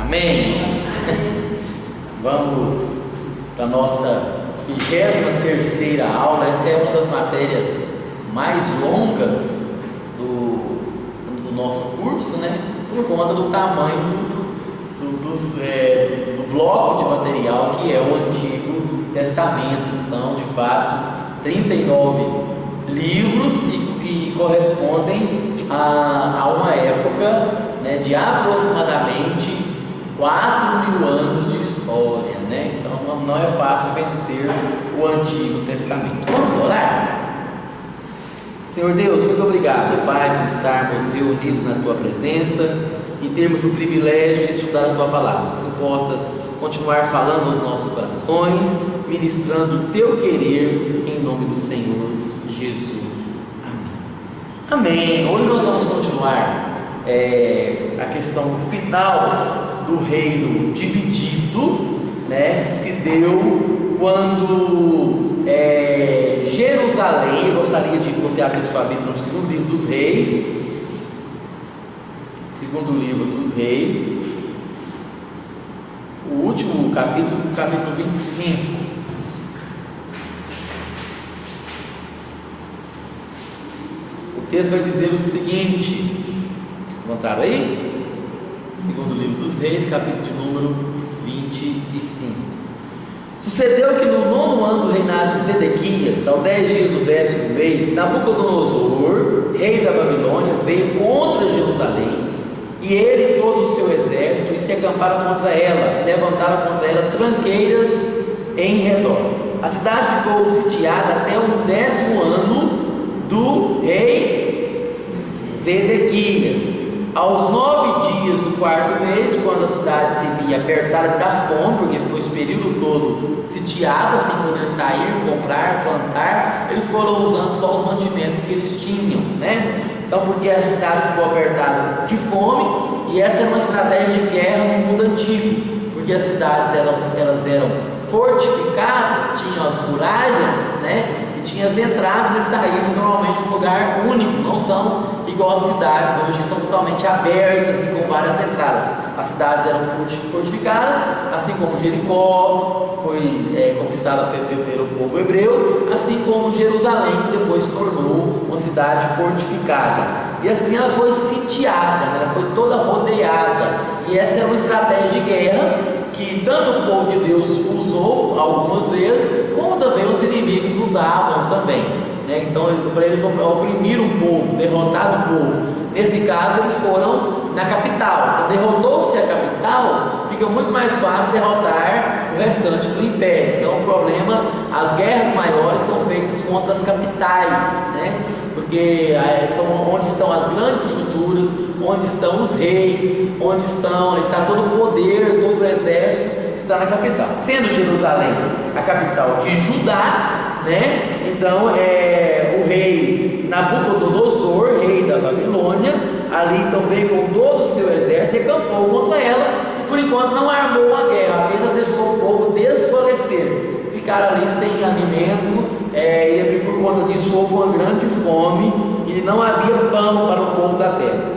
Amém? Vamos para a nossa 23ª aula. Essa é uma das matérias mais longas do nosso curso, né? Por conta do tamanho do bloco de material que é o Antigo Testamento. São de fato 39 livros e correspondem a uma época, né, de aproximadamente 4.000 anos de história, né? Então não é fácil vencer o Antigo Testamento. Vamos orar? Senhor Deus, muito obrigado, Pai, por estarmos reunidos na Tua presença e termos o privilégio de estudar a Tua palavra. Que Tu possas continuar falando aos nossos corações, ministrando o Teu querer, em nome do Senhor Jesus. Amém. Amém. Hoje nós vamos continuar a questão final do reino dividido, né, que se deu quando Jerusalém. Eu gostaria de você abrir sua Bíblia no segundo livro dos Reis, segundo livro dos Reis, o último capítulo, capítulo 25. O texto vai dizer o seguinte. Encontraram aí? Segundo livro dos Reis, capítulo de número 25. Sucedeu que no 9º ano do reinado de Zedequias, ao 10 dias do 10º mês, Nabucodonosor, rei da Babilônia, veio contra Jerusalém, e ele e todo o seu exército, e se acamparam contra ela, e levantaram contra ela tranqueiras em redor. A cidade ficou sitiada até o 10º ano do rei Zedequias. Aos 9 dias do 4º mês, quando a cidade se via apertada da fome, porque ficou esse período todo sitiada, sem poder sair, comprar, plantar, eles foram usando só os mantimentos que eles tinham, né? Então, porque a cidade ficou apertada de fome, e essa é uma estratégia de guerra no mundo antigo, porque as cidades elas eram fortificadas, tinham as muralhas, né? E tinha as entradas e saídas normalmente para um lugar único, não são igual as cidades hoje que são totalmente abertas e com várias entradas. As cidades eram fortificadas, assim como Jericó foi conquistada pelo povo hebreu, assim como Jerusalém, que depois se tornou uma cidade fortificada. E assim ela foi sitiada, né? Ela foi toda rodeada, e essa era uma estratégia de guerra que tanto o povo de Deus usou algumas vezes, como também os inimigos usavam também, né? Então, para eles oprimir o povo, derrotar o povo, nesse caso eles foram na capital. Então, derrotou-se a capital, fica muito mais fácil derrotar o restante do império. Então, o problema, as guerras maiores são feitas contra as capitais, né? Porque são onde estão as grandes estruturas, onde estão os reis, onde está todo o poder, todo o exército está na capital. Sendo Jerusalém a capital de Judá, né? Então o rei Nabucodonosor, rei da Babilônia, ali então veio com todo o seu exército e acampou contra ela, e por enquanto não armou uma guerra, apenas deixou o povo desfalecer. Ficaram ali sem alimento, e por conta disso houve uma grande fome e não havia pão para o povo da terra.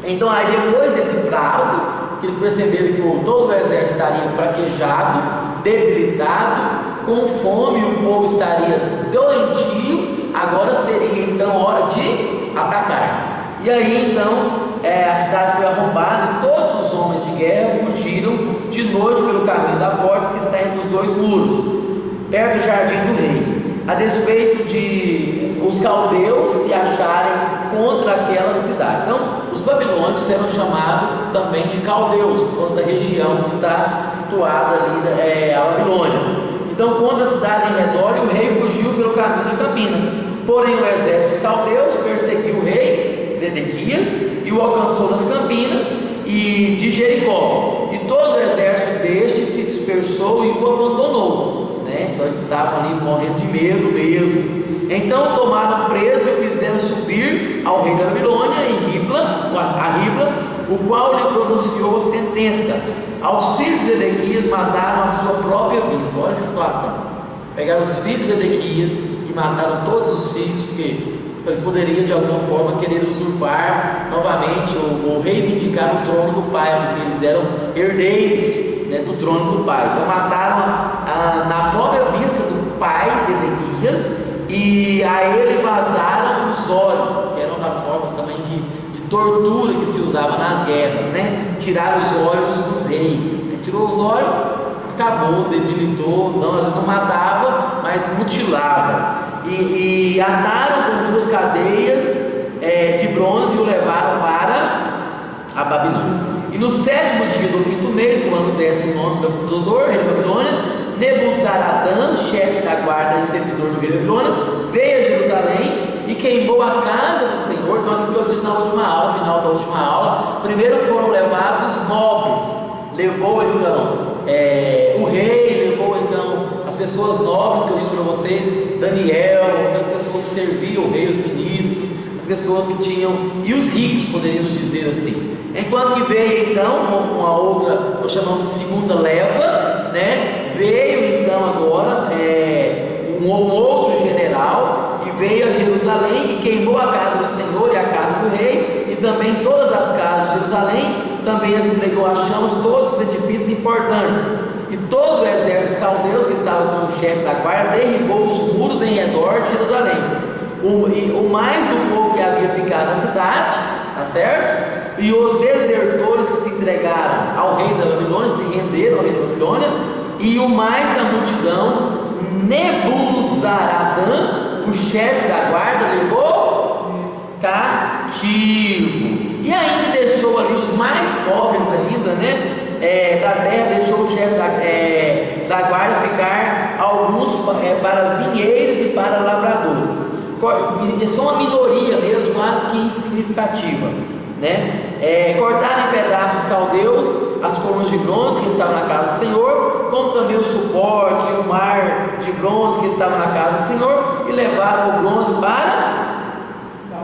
Então aí depois desse prazo, que eles perceberam que todo o exército estaria fraquejado, debilitado, com fome, o povo estaria doentio, agora seria então hora de atacar. E aí então a cidade foi arrombada e todos os homens de guerra fugiram de noite pelo caminho da porta que está entre os dois muros, perto do jardim do rei, a despeito de os caldeus se acharem contra aquela cidade. Então os babilônios eram chamados também de caldeus, por conta da região que está situada ali, a Babilônia. Então contra a cidade em redor, e o rei fugiu pelo caminho da campina. Porém o exército dos caldeus perseguiu o rei Zedequias e o alcançou nas campinas e de Jericó, e todo o exército deste se dispersou e o abandonou, né? Então eles estavam ali morrendo de medo mesmo. Então tomaram preso e o fizeram subir ao rei da Babilônia em Ribla, o qual lhe pronunciou a sentença. Aos filhos de Zedequias mataram a sua própria vista. Olha essa situação. Pegaram os filhos de Zedequias e mataram todos os filhos, porque Eles poderiam de alguma forma querer usurpar novamente ou reivindicar o trono do pai, porque eles eram herdeiros, né, do trono do pai. Então mataram na própria vista do pai Zedequias, e a ele vazaram os olhos, que eram das formas também de tortura que se usava nas guerras, né? Tirar os olhos dos reis, né? Tirou os olhos, acabou, debilitou, não matava, mas mutilava. E ataram com 2 cadeias de bronze e o levaram para a Babilônia. E no 7º dia do 5º mês do ano 19º da Nabucodonosor, rei da Babilônia, Nebuzaradã, chefe da guarda e servidor do rei da Babilônia, veio a Jerusalém e queimou a casa do Senhor. Então, aquilo que eu disse na última aula, final da última aula, primeiro foram levados os nobres, levou então o rei, levou então as pessoas nobres que eu disse para vocês, Daniel, aquelas pessoas que serviam o rei, os ministros, as pessoas que tinham, e os ricos, poderíamos dizer assim. Enquanto que veio então uma outra, nós chamamos de segunda leva, né? Veio então agora um outro general e veio a Jerusalém e queimou a casa do Senhor e a casa do rei, e também todas as casas de Jerusalém, também as entregou às chamas, todos os edifícios importantes. E todo o exército dos caldeus que estava com o chefe da guarda derribou os muros em redor de Jerusalém. O mais do povo que havia ficado na cidade, tá certo? E os desertores que se entregaram ao rei da Babilônia, se renderam ao rei da Babilônia, e o mais da multidão, Nebuzaradã, o chefe da guarda, levou cativo. E ainda deixou ali os mais pobres ainda, né? Da terra, deixou o chefe da guarda ficar alguns para vinheiros e para lavradores. É só uma minoria mesmo, quase que insignificativa, né? Cortaram em pedaços os caldeus as colunas de bronze que estavam na casa do Senhor, como também o suporte e o mar de bronze que estavam na casa do Senhor, e levaram o bronze para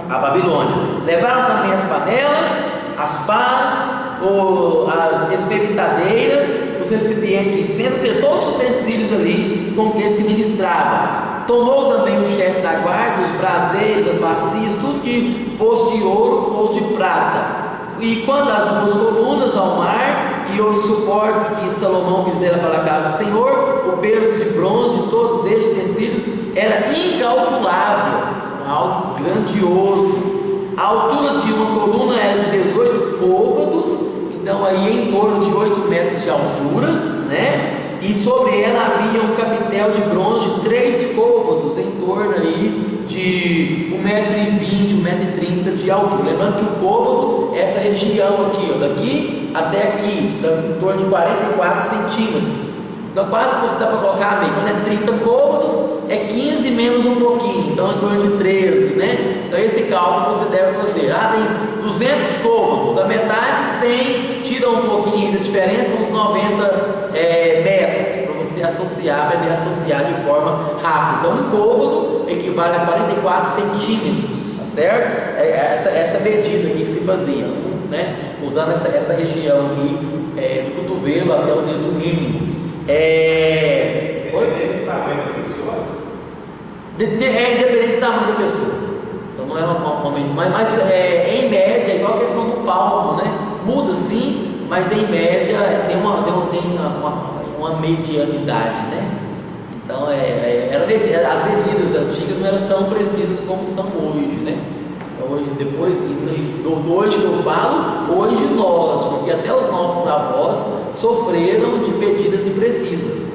a Babilônia. Levaram também as panelas, as pás, as espemitadeiras, os recipientes de incenso, ou seja, todos os utensílios ali com que se ministrava. Tomou também o chefe da guarda os braseiros, as bacias, tudo que fosse de ouro ou de prata. E quando as 2 colunas ao mar e os suportes que Salomão fizera para a casa do Senhor, o peso de bronze de todos estes utensílios era incalculável, algo grandioso. A altura de uma coluna era de 18 côvados, então aí em torno de 8 metros de altura, né? E sobre ela havia um capitel de bronze de 3 côvados, em torno aí de 1,20 m, 1,30 m de altura. Lembrando que o côvado é essa região aqui, ó, daqui até aqui, em torno de 44 centímetros. Então quase que você dá para colocar bem, quando é 30 côvados, é 15 menos um pouquinho, então em torno de 13, né? Então esse cálculo você deve fazer. Tem 200 côvados, a metade 100, tira um pouquinho aí da diferença, uns 90 metros, para você associar, aprender a associar de forma rápida. Então um côvado equivale a 44 centímetros, tá certo? Essa medida aqui que se fazia, né? Usando essa região aqui, do cotovelo até o dedo mínimo. Independente do tamanho da pessoa? Independente do tamanho da pessoa. Então não é mas em média é igual a questão do palmo, né? Muda sim, mas em média tem uma medianidade, né? Então as medidas antigas não eram tão precisas como são hoje, né? Então hoje, hoje que eu falo, hoje nós, porque até os nossos avós sofreram de medidas imprecisas,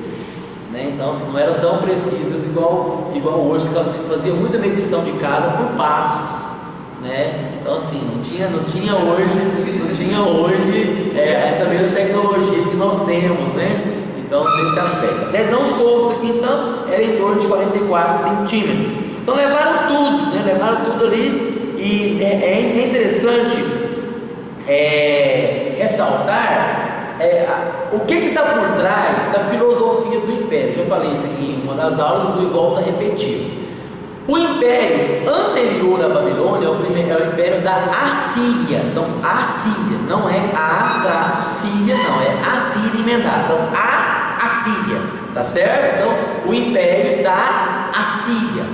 né? Então assim, não eram tão precisas igual hoje, que se fazia muita medição de casa por passos, né? Então assim, não tinha hoje essa mesma tecnologia que nós temos, né? Então nesse aspecto, certo? Então os côvados aqui então eram em torno de 44 centímetros. Então levaram tudo, né? Levaram tudo ali. E é interessante ressaltar o que está por trás da filosofia do império. Já falei isso aqui em uma das aulas e volto a repetir. O império anterior à Babilônia é o império da Assíria. Então, Assíria não é A-Síria, não, é Assíria emendado. Então, a Assíria, tá certo? Então, o império da Assíria.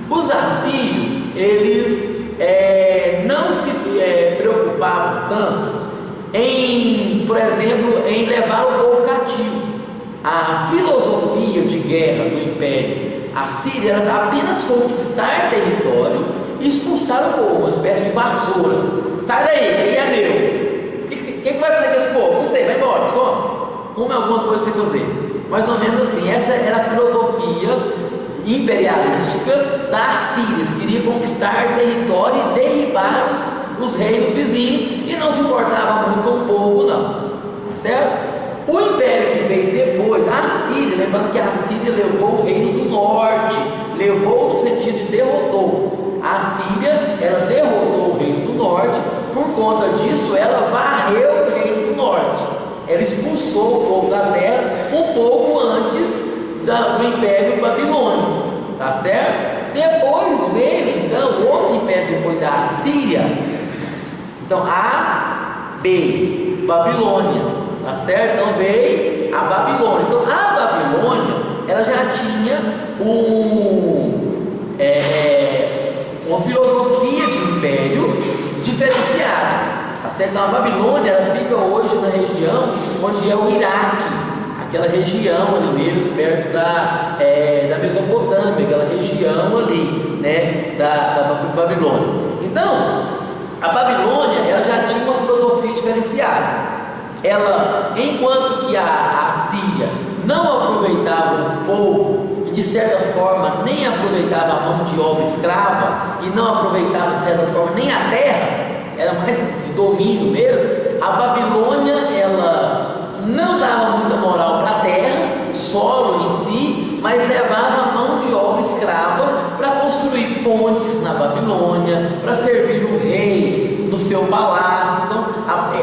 Os assírios, eles não se preocupavam tanto em, por exemplo, em levar o povo cativo. A filosofia de guerra do Império Assírio era apenas conquistar território e expulsar o povo, uma espécie de vassoura. Sai daí, aí é meu. O que vai fazer com esse povo? Não sei, vai embora, só. Rumo alguma coisa pra vocês fazerem. Mais ou menos assim, essa era a filosofia imperialística da Assíria. Eles queriam conquistar território e derribar os reinos vizinhos e não se importava muito com o povo, não. Tá certo? O império que veio depois, a Assíria, lembrando que a Assíria levou o reino do norte, levou no sentido de derrotou. A Assíria, ela derrotou o reino do norte, por conta disso, ela varreu o reino do norte. Ela expulsou o povo da terra um pouco antes do Império Babilônico, tá certo? Depois veio, então, outro império depois da Assíria. Então, Babilônia, tá certo? Então veio a Babilônia. Então a Babilônia, ela já tinha uma filosofia de império diferenciada, tá certo? Então a Babilônia, ela fica hoje na região onde é o Iraque, aquela região ali mesmo, perto da Mesopotâmia, aquela região ali, né, da Babilônia. Então a Babilônia, ela já tinha uma filosofia diferenciada. Ela, enquanto que a Assíria não aproveitava o povo e de certa forma nem aproveitava a mão de obra escrava e não aproveitava de certa forma nem a terra, era mais de domínio mesmo, a Babilônia, ela não dava muita moral para a terra, o solo em si, mas levava a mão de obra escrava para construir pontes na Babilônia, para servir o rei no seu palácio. Então,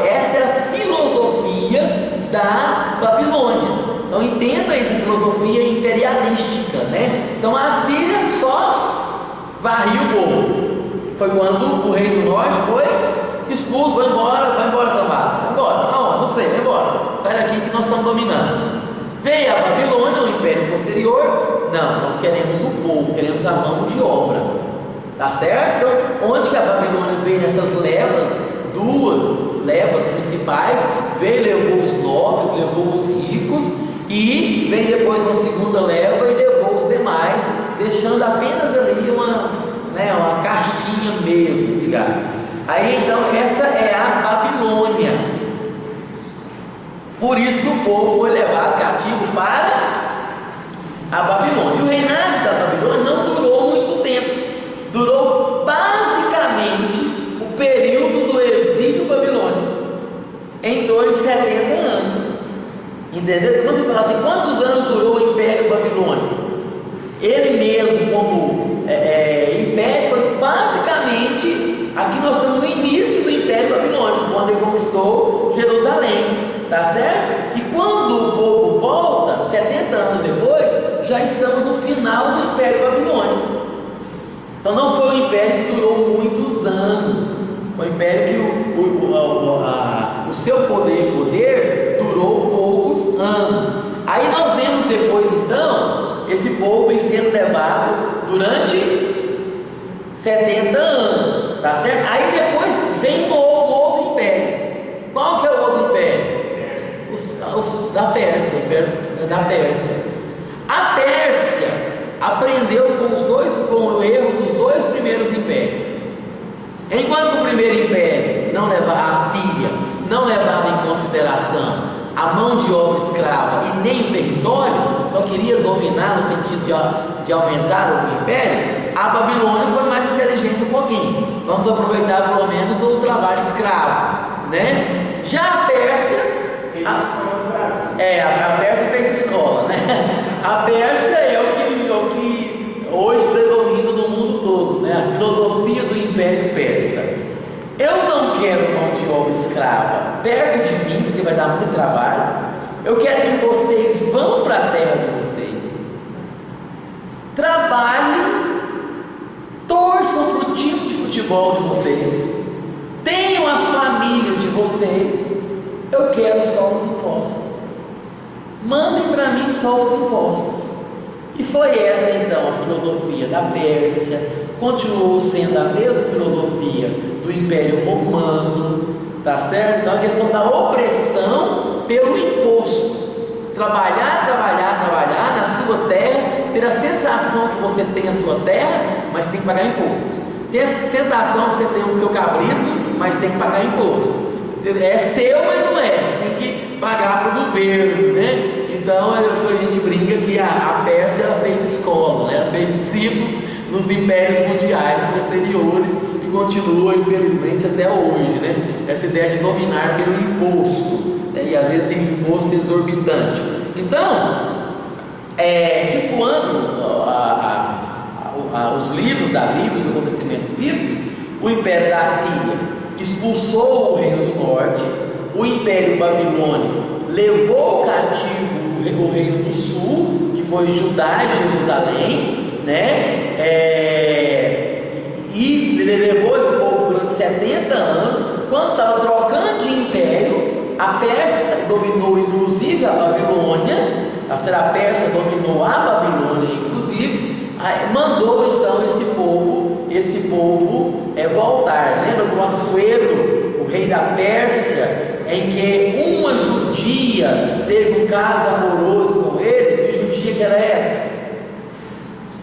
essa era a filosofia da Babilônia. Então, entenda essa filosofia imperialística, né? Então, a Assíria só varria o povo. Foi quando o rei do norte foi expulso, vai embora, cambada, vai embora, não sei, vai embora, sai daqui que nós estamos dominando. Veio a Babilônia, o império posterior, não, nós queremos o povo, queremos a mão de obra, tá certo? Então, onde que a Babilônia veio nessas levas, duas levas principais, veio, levou os nobres, levou os ricos, e veio depois uma segunda leva e levou os demais, deixando apenas ali uma castinha mesmo, ligado? Aí então essa é a Babilônia. Por isso que o povo foi levado cativo para a Babilônia. E o reinado da Babilônia não durou muito tempo. Durou basicamente o período do exílio babilônico, em torno de 70 anos. Entendeu? Então, quando você fala assim, quantos anos durou o Império Babilônico? Ele mesmo, como império, foi basicamente, aqui nós estamos no início do Império Babilônico, quando ele conquistou Jerusalém, tá certo? E quando o povo volta, 70 anos depois, já estamos no final do Império Babilônico. Então não foi um império que durou muitos anos, foi um império que o seu poder durou poucos anos. Aí nós vemos depois então, esse povo vem sendo levado durante 70 anos, tá certo? Aí depois vem um outro império. Qual que é o outro império? Os da Pérsia, da Pérsia. A Pérsia aprendeu com o erro dos dois primeiros impérios. Enquanto o primeiro império não levava, a Síria não levava em consideração a mão de obra escrava e nem o território, só queria dominar no sentido de aumentar o império, a Babilônia foi mais inteligente um pouquinho. Vamos aproveitar pelo menos o trabalho escravo, né? Já a Pérsia, a Pérsia fez escola, né? A Pérsia é o que hoje predomina no mundo todo, né? A filosofia do Império Persa. Eu não quero mão de obra escrava perto de mim, porque vai dar muito trabalho. Eu quero que vocês vão para a terra de vocês, trabalhem, torçam para o time de futebol de vocês, tenham as famílias de vocês. Eu quero só os impostos. Mandem para mim só os impostos. E foi essa então a filosofia da Pérsia, continuou sendo a mesma filosofia do Império Romano, tá certo? Então a questão da opressão pelo imposto. Trabalhar na sua terra, ter a sensação que você tem a sua terra, mas tem que pagar imposto. Ter a sensação que você tem o seu cabrito, mas tem que pagar imposto. É seu, mas não é, tem que pagar para o governo, né? Então a gente brinca que a Pérsia ela fez escola, né? Ela fez discípulos nos impérios mundiais posteriores e continua, infelizmente, até hoje, né? Essa ideia de dominar pelo imposto, né? E às vezes em imposto exorbitante. Então, situando os livros da Bíblia, os acontecimentos bíblicos, o Império da Síria expulsou o reino do norte, o Império Babilônico levou cativo o reino do sul, que foi Judá e Jerusalém, né? E ele levou esse povo durante 70 anos. Quando estava trocando de império, a Pérsia dominou inclusive a Babilônia. A Pérsia dominou a Babilônia inclusive, mandou então esse povo voltar. Lembra do Assuero, o rei da Pérsia, em que uma judia teve um caso amoroso com ele? Que judia que era essa?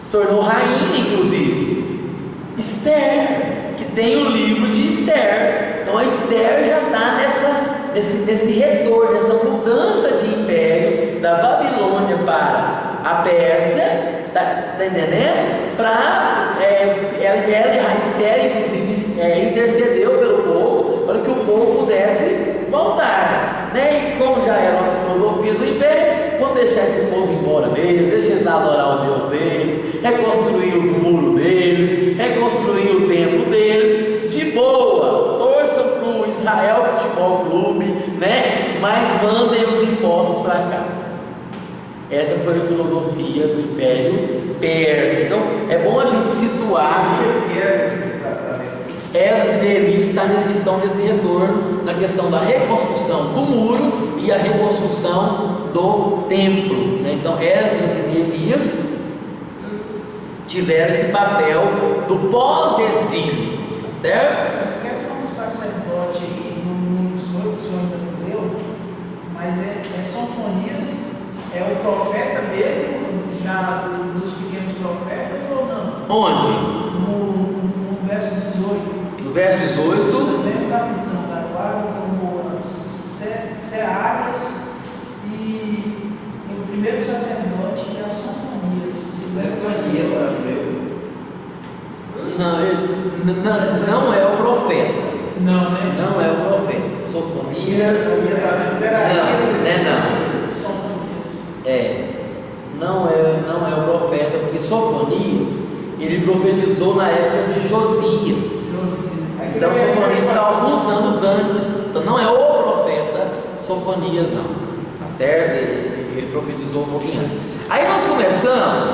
Se tornou rainha inclusive, Esther, que tem o livro de Esther. Então a Esther já está nesse retorno, nessa mudança de império da Babilônia para a Pérsia, tá entendendo? A Esther inclusive intercedeu pelo povo para que o povo pudesse voltar, né? E como já era uma filosofia do império, vamos deixar esse povo embora mesmo, deixa eles lá adorar o Deus deles, reconstruir o muro deles, reconstruir o templo deles, de boa, torçam para o Israel Futebol Clube, né? Mas mandem os impostos para cá. Essa foi a filosofia do Império Persa. Então é bom a gente situar. Essas Neemias estão nesse retorno na questão da reconstrução do muro e a reconstrução do templo, né? Então essas Neemias tiveram esse papel do pós-exílio, tá certo? Essa questão do sacerdote no 18 o senhor ainda não deu, mas Sofonias é o profeta mesmo, já dos pequenos profetas ou não? Onde? No verso 18. No verso 18. Também o capitão da guarda tomou as searas e o primeiro sacerdote é a Sofonias. Não é o profeta. Não, né? Não é o profeta. Sofonias. Não é o profeta, porque Sofonias ele profetizou na época de Josias. Então Sofonias está alguns anos antes. Então não é o profeta Sofonias, não. Tá certo? Ele profetizou um pouquinho antes. Aí nós começamos,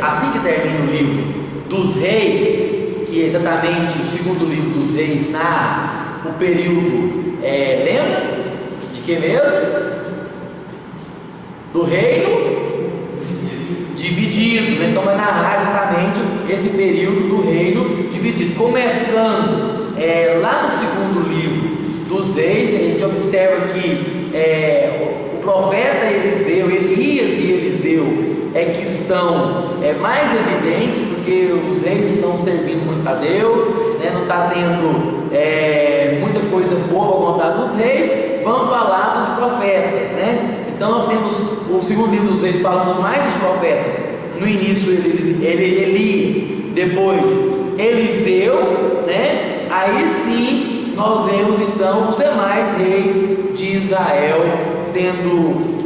assim que termina o livro dos reis, que é exatamente o segundo livro dos reis, narra o período, lembra? De que mesmo? Do reino dividido, né? Então vai narrar exatamente esse período do reino dividido, começando lá no segundo livro dos reis. A gente observa que o profeta Eliseu, Elias e Eliseu que estão mais evidentes, porque os reis não estão servindo muito a Deus, né? Não está tendo muita coisa boa para contar dos reis. Vamos falar dos profetas, né? Então nós temos o segundo livro dos reis falando mais dos profetas. No início Elias, depois Eliseu, né? Aí sim nós vemos então os demais reis de Israel sendo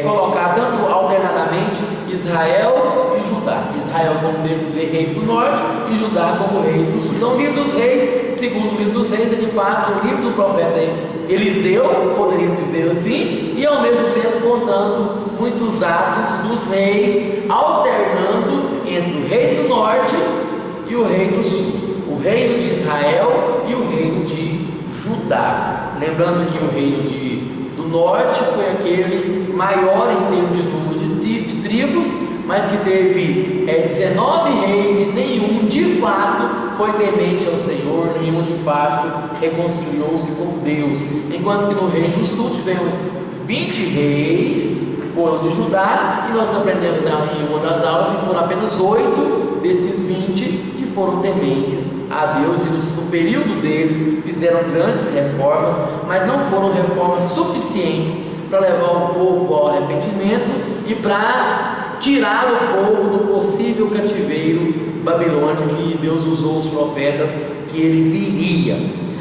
colocados tanto alternadamente, Israel e Judá. Israel como rei do norte e Judá como rei do sul. Então o livro dos reis, segundo o livro dos reis, é de fato o livro do profeta Eliseu, poderíamos dizer assim, e ao mesmo tempo contando muitos atos dos reis, alternando entre o reino do norte e o reino do sul, o reino de Israel e o reino de Judá. Lembrando que o reino do norte foi aquele maior em termos de número de tribos, mas que teve 19 reis e nenhum de fato foi temente ao Senhor, nenhum de fato reconciliou-se com Deus. Enquanto que no Reino do Sul tivemos 20 reis que foram de Judá, e nós aprendemos em uma das aulas que foram apenas 8 desses 20 que foram tementes a Deus, e no período deles fizeram grandes reformas, mas não foram reformas suficientes para levar o povo ao arrependimento e para tirar o povo do possível cativeiro babilônico que Deus usou os profetas que ele viria.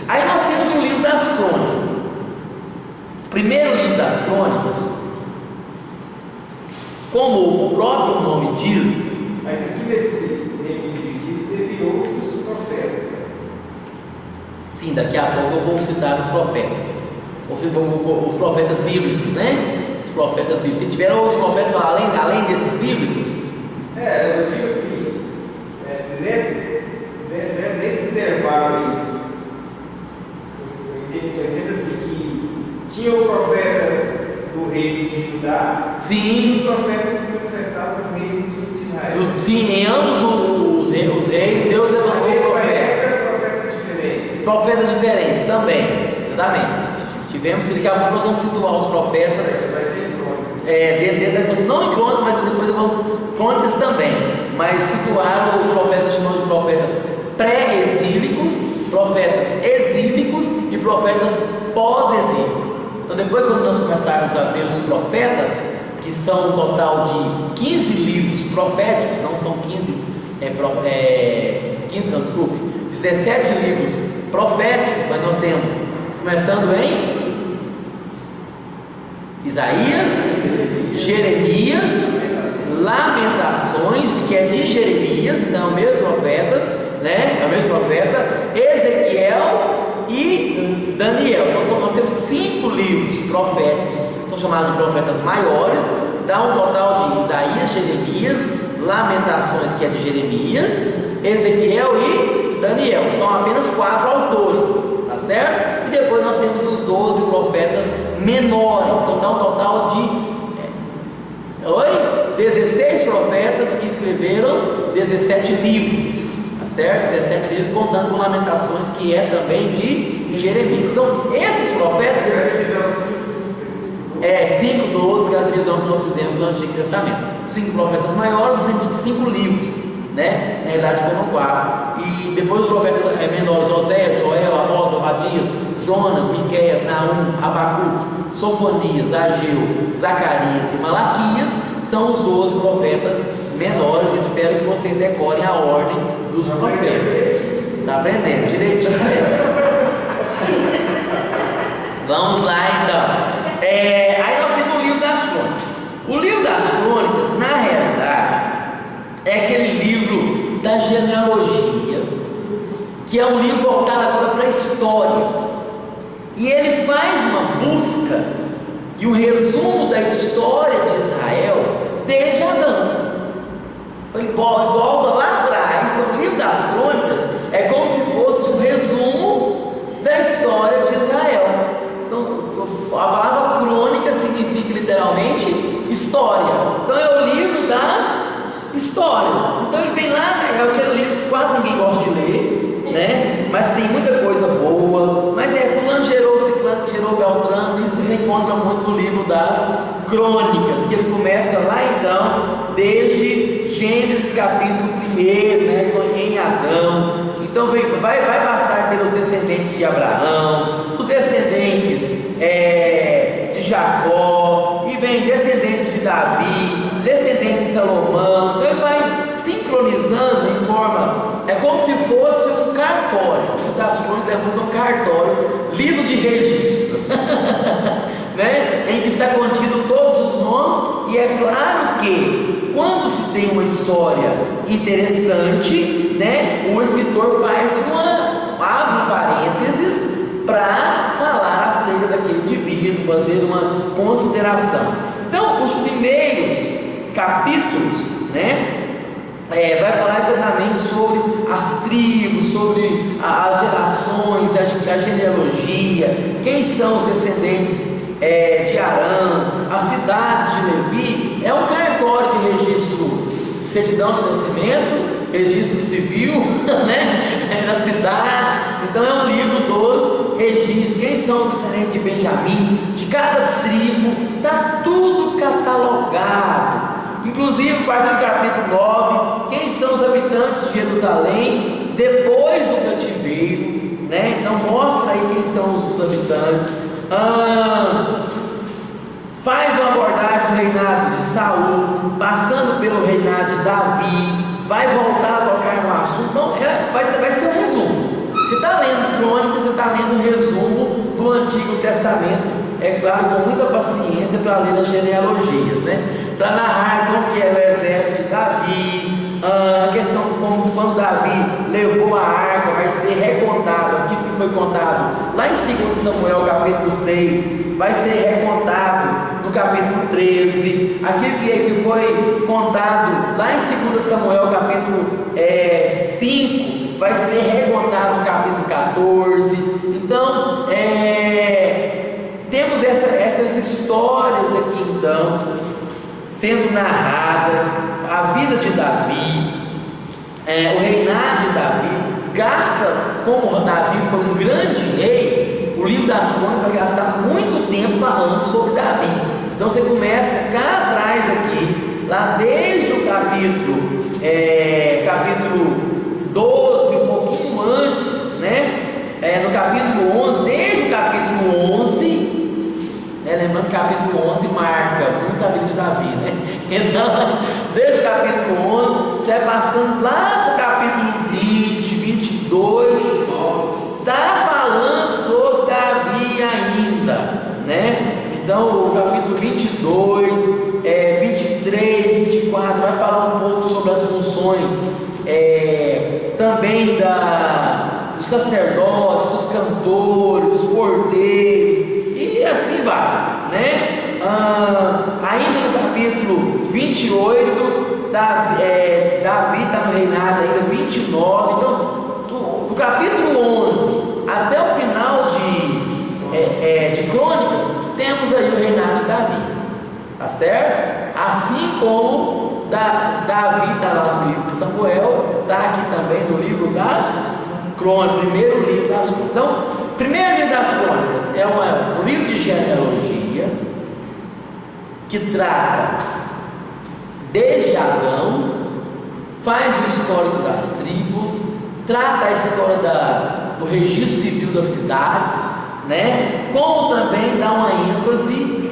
Aí nós temos o livro das crônicas. O primeiro livro das crônicas, como o próprio nome diz, mas aqui nesse reino dividido teve outros profetas, né? Sim, daqui a pouco eu vou citar os profetas, ou seja, os profetas bíblicos, né? Os profetas bíblicos. Tiveram outros profetas além desses bíblicos? Eu digo assim, nesse intervalo aí, eu entendo assim que tinha o profeta do reino de Judá, Sim. E os profetas que se manifestavam no reino de Israel. Sim, em ambos os reis, Deus levantou profetas diferentes. Profetas diferentes também, exatamente. Tivemos, daqui a pouco nós vamos situar os profetas. Vai ser em crônicas. Não em crônicas, mas depois vamos crônicas também. Mas situar os profetas, chamamos de profetas pré-exílicos, profetas exílicos e profetas pós-exílicos. Então, depois, quando nós começarmos a ver os profetas, que são um total de 15 livros proféticos, não são 17 livros proféticos, mas nós temos, começando em Isaías, Jeremias, Lamentações, que é de Jeremias, então é o mesmo profeta, né? É o mesmo profeta, Ezequiel e Daniel. Nós temos 5 livros proféticos, são chamados de profetas maiores, dá um total de Isaías, Jeremias, Lamentações, que é de Jeremias, Ezequiel e Daniel. São apenas 4 autores, tá certo? E depois nós temos os 12 profetas menores, então dá um total de 16 profetas que escreveram 17 livros, tá certo? 17 livros, contando com Lamentações, que é também de Jeremias. Então, esses profetas, eles... 5, 12, que é a divisão que nós fizemos no Antigo Testamento. 5 profetas maiores, no sentido de 5 livros, né? Na verdade foram 4. E depois os profetas menores, Oséias, Joel, Amós, Obadias, Jonas, Miqueias, Naum, Abacuque, Sofonias, Ageu, Zacarias e Malaquias, são os 12 profetas menores. Espero que vocês decorem a ordem dos profetas. Está aprendendo direitinho? Vamos lá então. Aí nós temos o livro das crônicas. O livro das crônicas, na realidade, é aquele livro da genealogia, que é um livro voltado agora para histórias, e ele faz uma busca e um resumo da história de Israel desde Adão. Ele volta lá atrás. Então, o livro das crônicas é como se fosse um resumo da história de Israel. Então, a palavra crônica significa literalmente história. Então, é o livro das histórias. Então, ele vem lá, é aquele livro que quase ninguém gosta de ler, né? Mas tem muita coisa boa. Mas fulano gerou ciclano, gerou Beltrano. Isso se encontra muito no livro das crônicas, que ele começa lá então, desde Gênesis capítulo 1, né? Em Adão. Então vai passar pelos descendentes de Abraão, os descendentes de Jacó, e vem descendentes de Davi, descendentes de Salomão. Então ele vai sincronizando em forma, é como se fosse um cartório. O livro das crônicas é muito um cartório, livro de registro, né? Em que está contido todos os nomes. E é claro que quando se tem uma história interessante, né, o escritor abre um parênteses para falar acerca daquele indivíduo, fazer uma consideração. Então, os primeiros capítulos, né, vai falar exatamente sobre as tribos, sobre as gerações, a genealogia, quem são os descendentes de Arão, as cidades de Levi. É um cartório de registro certidão de nascimento, registro civil, né? Nas cidades. Então é um livro dos registros. Quem são os descendentes de Benjamim, de cada tribo, está tudo catalogado. Inclusive, a partir do capítulo 9, quem são os habitantes de Jerusalém depois do cativeiro, né? Então mostra aí quem são os habitantes. Faz uma abordagem do reinado de Saul, passando pelo reinado de Davi, vai voltar a tocar no assunto. Não, vai ser um resumo. Você está lendo Crônicas, você está lendo um resumo do Antigo Testamento, é claro, com muita paciência para ler as genealogias, né? Para narrar como que era o exército de Davi, a questão de quando Davi levou a arca, vai ser recontado, aquilo que foi contado lá em 2 Samuel capítulo 6, vai ser recontado no capítulo 13, aquilo que foi contado lá em 2 Samuel capítulo 5, vai ser recontado no capítulo 14. Então, temos essas histórias aqui então sendo narradas, a vida de Davi, o reinado de Davi. Como Davi foi um grande rei, o livro das Crônicas vai gastar muito tempo falando sobre Davi. Então você começa cá atrás aqui, lá desde o capítulo 12, um pouquinho antes, né? No capítulo 11, desde o capítulo 11, lembrando que o capítulo 11 marca muito a vida de Davi, né? Então, desde o capítulo 11, você vai passando lá para o capítulo 20, 22, está falando sobre Davi ainda, né? Então, o capítulo 22, 23, 24, vai falar um pouco sobre as funções também dos sacerdotes, dos cantores, dos porteiros, e assim vai, né? Ainda no capítulo 28, Davi está no reinado ainda 29. Então, do capítulo 11 até o final de Crônicas, temos aí o reinado de Davi, tá certo? Assim como Davi está lá no livro de Samuel, está aqui também no livro das Crônicas, primeiro livro das Crônicas. Então, primeiro livro das Crônicas é um livro de genealogia que trata desde Adão, faz o histórico das tribos, trata a história do registro civil das cidades, né? Como também dá uma ênfase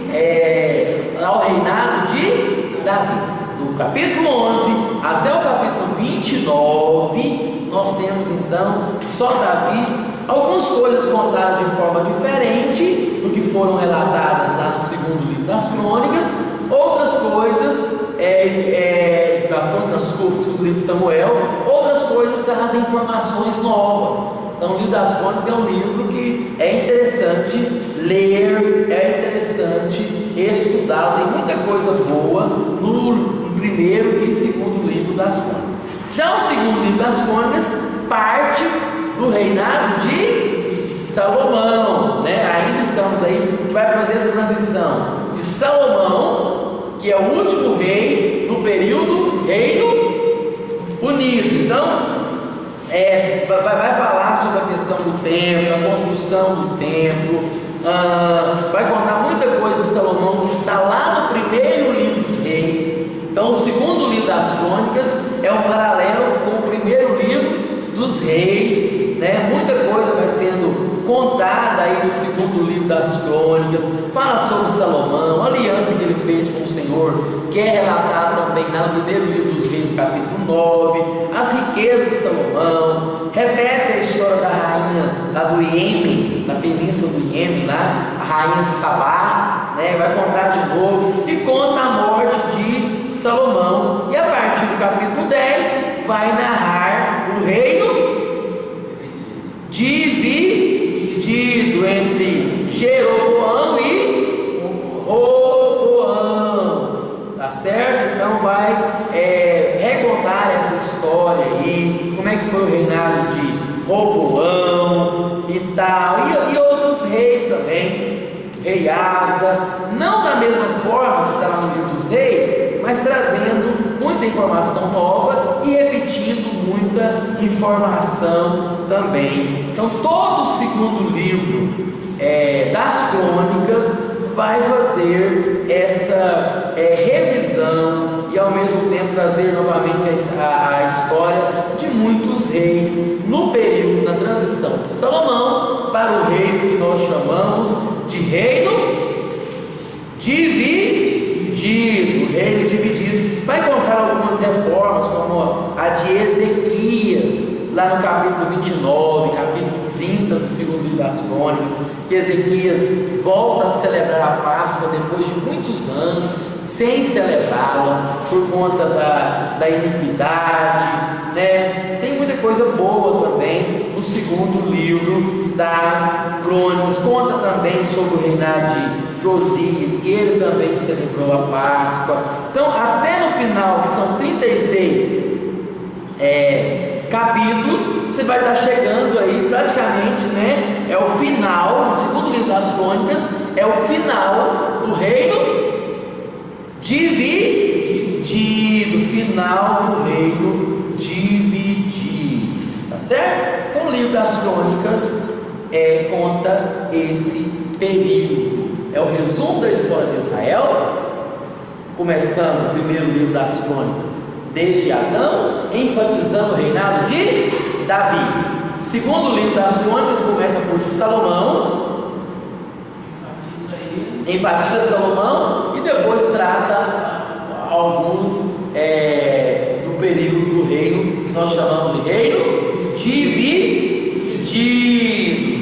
ao reinado de Davi. Do capítulo 11 até o capítulo 29, nós temos então só Davi, algumas coisas contadas de forma diferente do que foram relatadas lá no segundo livro das Crônicas, outras coisas, desculpa, o livro de Samuel, outras coisas trazem informações novas. Então, o livro das Crônicas é um livro que é interessante ler, é interessante estudar, tem muita coisa boa no primeiro e segundo livro das Crônicas. Já o segundo livro das Crônicas parte do reinado de Salomão, né? Ainda estamos aí, que vai fazer essa transição de Salomão, que é o último rei no período Reino Unido. Então, vai falar sobre a questão do templo, da construção do templo, vai contar muita coisa de Salomão que está lá no primeiro livro dos reis. Então, o segundo livro das Crônicas é um paralelo com o primeiro livro dos reis, né? Muita coisa vai sendo contada aí no segundo livro das Crônicas. Fala sobre Salomão, a aliança que ele fez com o Senhor, que é relatado também lá no primeiro livro dos reis, no capítulo 9, as riquezas de Salomão, repete a história da rainha lá do Iêmen, na península do Iêmen, lá, a rainha de Sabá, né? Vai contar de novo e conta a morte de Salomão, e a partir do capítulo 10 vai narrar o reino dividido entre Jeroboão e Roboão, tá certo? Então vai recontar essa história aí, como é que foi o reinado de Roboão e tal, e outros reis também rei Asa, não da mesma forma que está lá no livro dos reis, mas trazendo muita informação nova e repetindo muita informação também. Então todo o segundo livro das crônicas vai fazer essa revisão e ao mesmo tempo trazer novamente a história de muitos reis no período da transição de Salomão para o reino que nós chamamos de reino dividido. Reino dividido. Vai contar algumas reformas, como a de Ezequias, lá no capítulo 29, capítulo 30 do segundo livro das crônicas, que Ezequias volta a celebrar a Páscoa depois de muitos anos sem celebrá-la por conta da iniquidade, né? Tem muita coisa boa também no segundo livro das crônicas. Conta também sobre o reinado de Josias, que ele também celebrou a Páscoa. Então até no final, que são 36 capítulos, você vai estar chegando aí praticamente, né? É o final, o segundo livro das crônicas, é o final do reino dividido, final do reino dividido, tá certo? Então o livro das crônicas conta esse período, é o resumo da história de Israel, começando o primeiro livro das crônicas desde Adão, enfatizando o reinado de Davi. O segundo livro das crônicas começa por Salomão, enfatiza Salomão e depois trata alguns do período do reino que nós chamamos de reino dividido.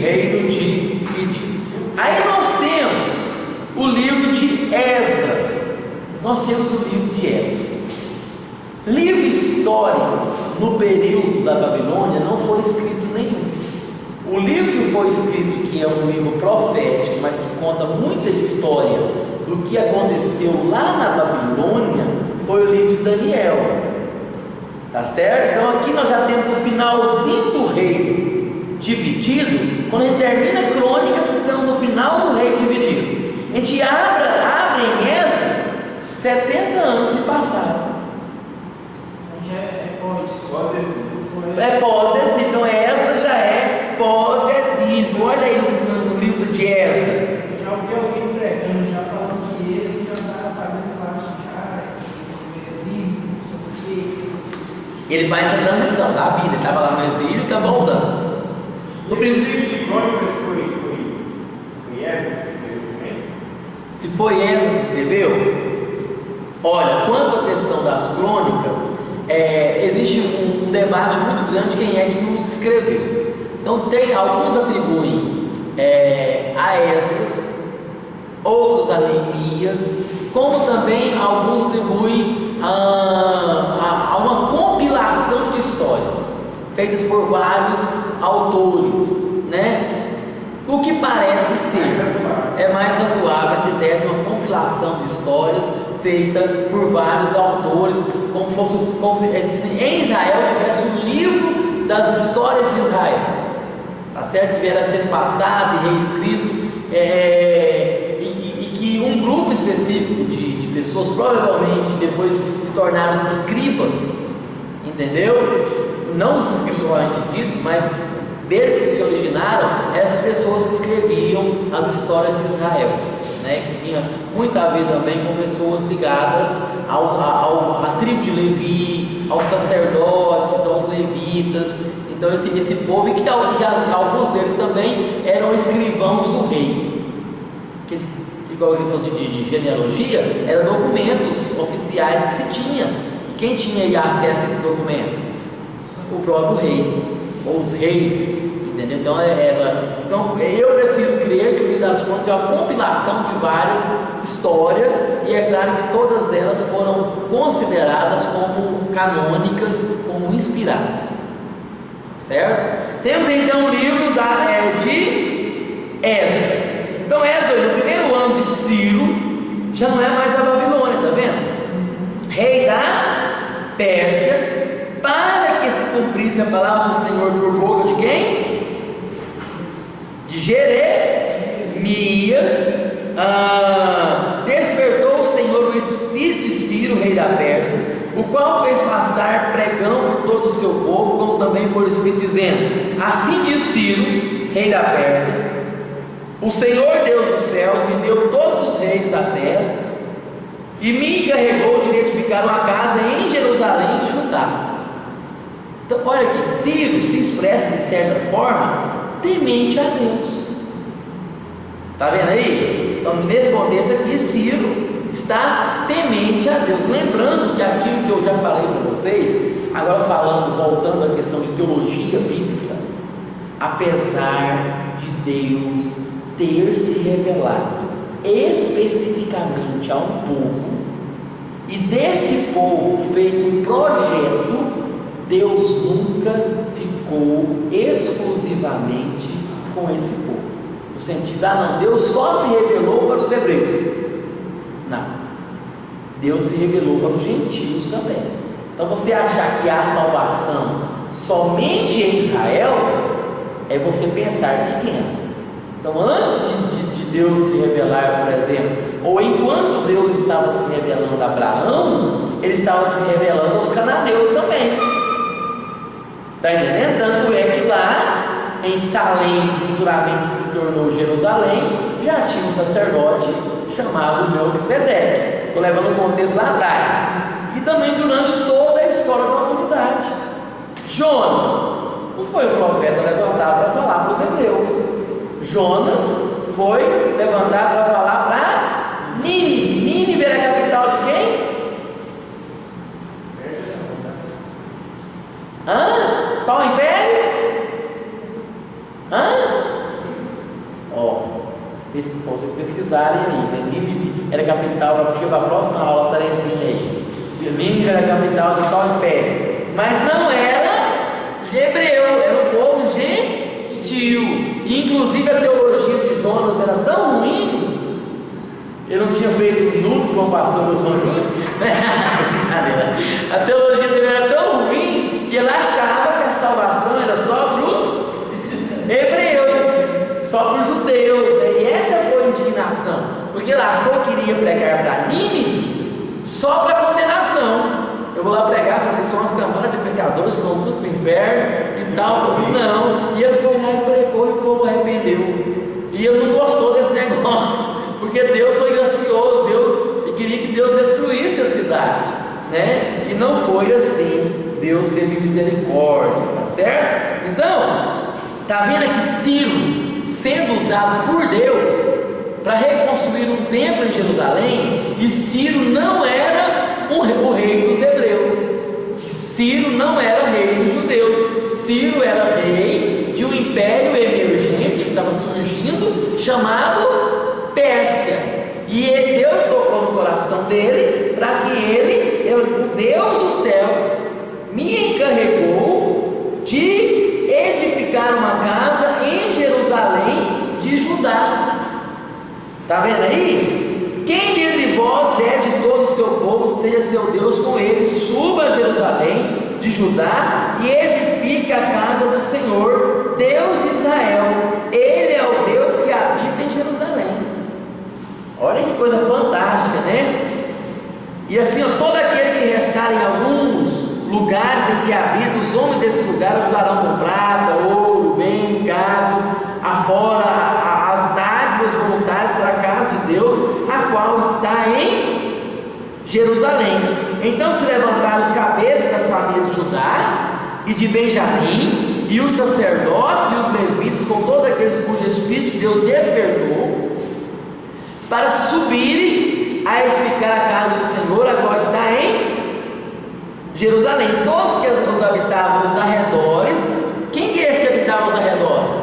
Reino dividido. Aí nós temos o livro de Esdras. Nós temos o livro de Esdras. Livro histórico no período da Babilônia não foi escrito nenhum. O livro que foi escrito, que é um livro profético, mas que conta muita história do que aconteceu lá na Babilônia, foi o livro de Daniel, tá certo? Então aqui nós já temos o finalzinho do reino dividido. Quando a gente termina Crônicas, estamos no final do reino dividido. A gente abre em Esdras, 70 anos se passaram. Pós-exílio, então Esdras já é pós-exílio. Olha aí no livro de Esdras. Já ouvi alguém pregando, já falando que ele já estava fazendo parte do exílio, não sei o quê. Ele faz essa transição da vida, ele estava lá no exílio e está voltando. No princípio de Crônicas foi Esdras que escreveu também? Se foi Esdras que escreveu, olha, quanto à questão das crônicas, existe um debate muito grande quem é que os escreveu. Então alguns atribuem a Esdras, outros a Neemias, como também alguns atribuem a uma compilação de histórias feitas por vários autores, né? O que parece ser mais razoável essa ideia de uma compilação de histórias feita por vários autores, como se em Israel tivesse um livro das histórias de Israel, tá certo? Que viera sendo passado e reescrito, e que um grupo específico de pessoas, provavelmente depois se tornaram os escribas, entendeu? Não os escribas provavelmente ditos, mas deles que se originaram, essas pessoas que escreviam as histórias de Israel, né, que tinha muito a ver também com pessoas ligadas à tribo de Levi, aos sacerdotes, aos levitas. Então esse povo, e que alguns deles também eram escrivãos do rei, que igual a questão de genealogia, eram documentos oficiais que se tinha. E quem tinha acesso a esses documentos? O próprio rei, ou os reis, entendeu? Então eu prefiro crer que o livro das Crônicas é uma compilação de várias histórias, e é claro que todas elas foram consideradas como canônicas, como inspiradas, certo? Temos então o livro de Esdras. Então Esdras, no primeiro ano de Ciro, já não é mais a Babilônia, tá vendo? Rei da Pérsia, para que se cumprisse a palavra do Senhor por boca de quem? De Jeremias, despertou o Senhor o espírito de Ciro, rei da Pérsia, o qual fez passar pregão por todo o seu povo, como também por espírito, dizendo: assim diz Ciro, rei da Pérsia: o Senhor Deus dos céus me deu todos os reinos da terra e me encarregou de edificar uma casa em Jerusalém de Judá. Então olha que Ciro se expressa de certa forma temente a Deus. Está vendo aí? Então nesse contexto aqui, Ciro está temente a Deus. Lembrando que aquilo que eu já falei para vocês, agora voltando à questão de teologia bíblica, apesar de Deus ter se revelado especificamente a um povo, e desse povo feito um projeto, Deus nunca ficou exclusivamente com esse povo, no sentido, não, Deus só se revelou para os hebreus. Não, Deus se revelou para os gentios também. Então você achar que há salvação somente em Israel, é você pensar pequeno. Então antes de Deus se revelar, por exemplo, ou enquanto Deus estava se revelando a Abraão, Ele estava se revelando aos cananeus também. Está entendendo? Tanto é que lá em Salém, que futuramente se tornou Jerusalém, já tinha um sacerdote chamado Melquisedeque. Estou levando o contexto lá atrás. E também durante toda a história da humanidade. Jonas não foi o profeta levantado para falar para os hebreus. Jonas foi levantado para falar para Nínive. Nínive era a capital de quem? Qual o império? Se vocês pesquisarem aí, né? Nínive era a capital, fica para a próxima aula, tarefinha aí. Nínive era a capital de qual império? Mas não era hebreu, era o povo gentil. Inclusive a teologia de Jonas era tão ruim, ele não tinha feito um núcleo com o pastor do São Júlio. Brincadeira. A teologia dele era tão ruim que ele achava que a salvação era só para os hebreus, só para os judeus, né? E essa foi a indignação, porque ele achou que iria pregar para Nínive só para condenação. Eu vou lá pregar, vocês são umas camadas de pecadores, vão tudo para o inferno e tal. Não, e ele foi lá e pregou e o povo arrependeu. E ele não gostou desse negócio, porque Deus foi gracioso, e queria que Deus destruísse a cidade, né? E não foi assim. Deus teve misericórdia, tá certo? Então, tá vendo aqui Ciro sendo usado por Deus para reconstruir um templo em Jerusalém, e Ciro não era o rei dos hebreus, Ciro não era rei dos judeus, Ciro era rei de um império emergente que estava surgindo, chamado Pérsia, e Deus tocou no coração dele, para que o Deus dos céus, me encarregou de edificar uma casa em Jerusalém de Judá. Está vendo aí? Quem dentre vós é de todo o seu povo, seja seu Deus com ele, suba a Jerusalém de Judá e edifique a casa do Senhor, Deus de Israel. Ele é o Deus que habita em Jerusalém. Olha que coisa fantástica, né? E assim, todo aquele que restar em alguns lugares em que habita, os homens desse lugar ajudarão com prata, ouro, bens, gado, afora as dádivas voluntárias para a casa de Deus, a qual está em Jerusalém. Então se levantaram os cabeças das famílias de Judá e de Benjamim, e os sacerdotes e os levitas, com todos aqueles cujo Espírito de Deus despertou, para subirem a edificar a casa do Senhor, a qual está em Jerusalém. Todos que os habitavam nos arredores. Quem que é esse que habitava nos arredores?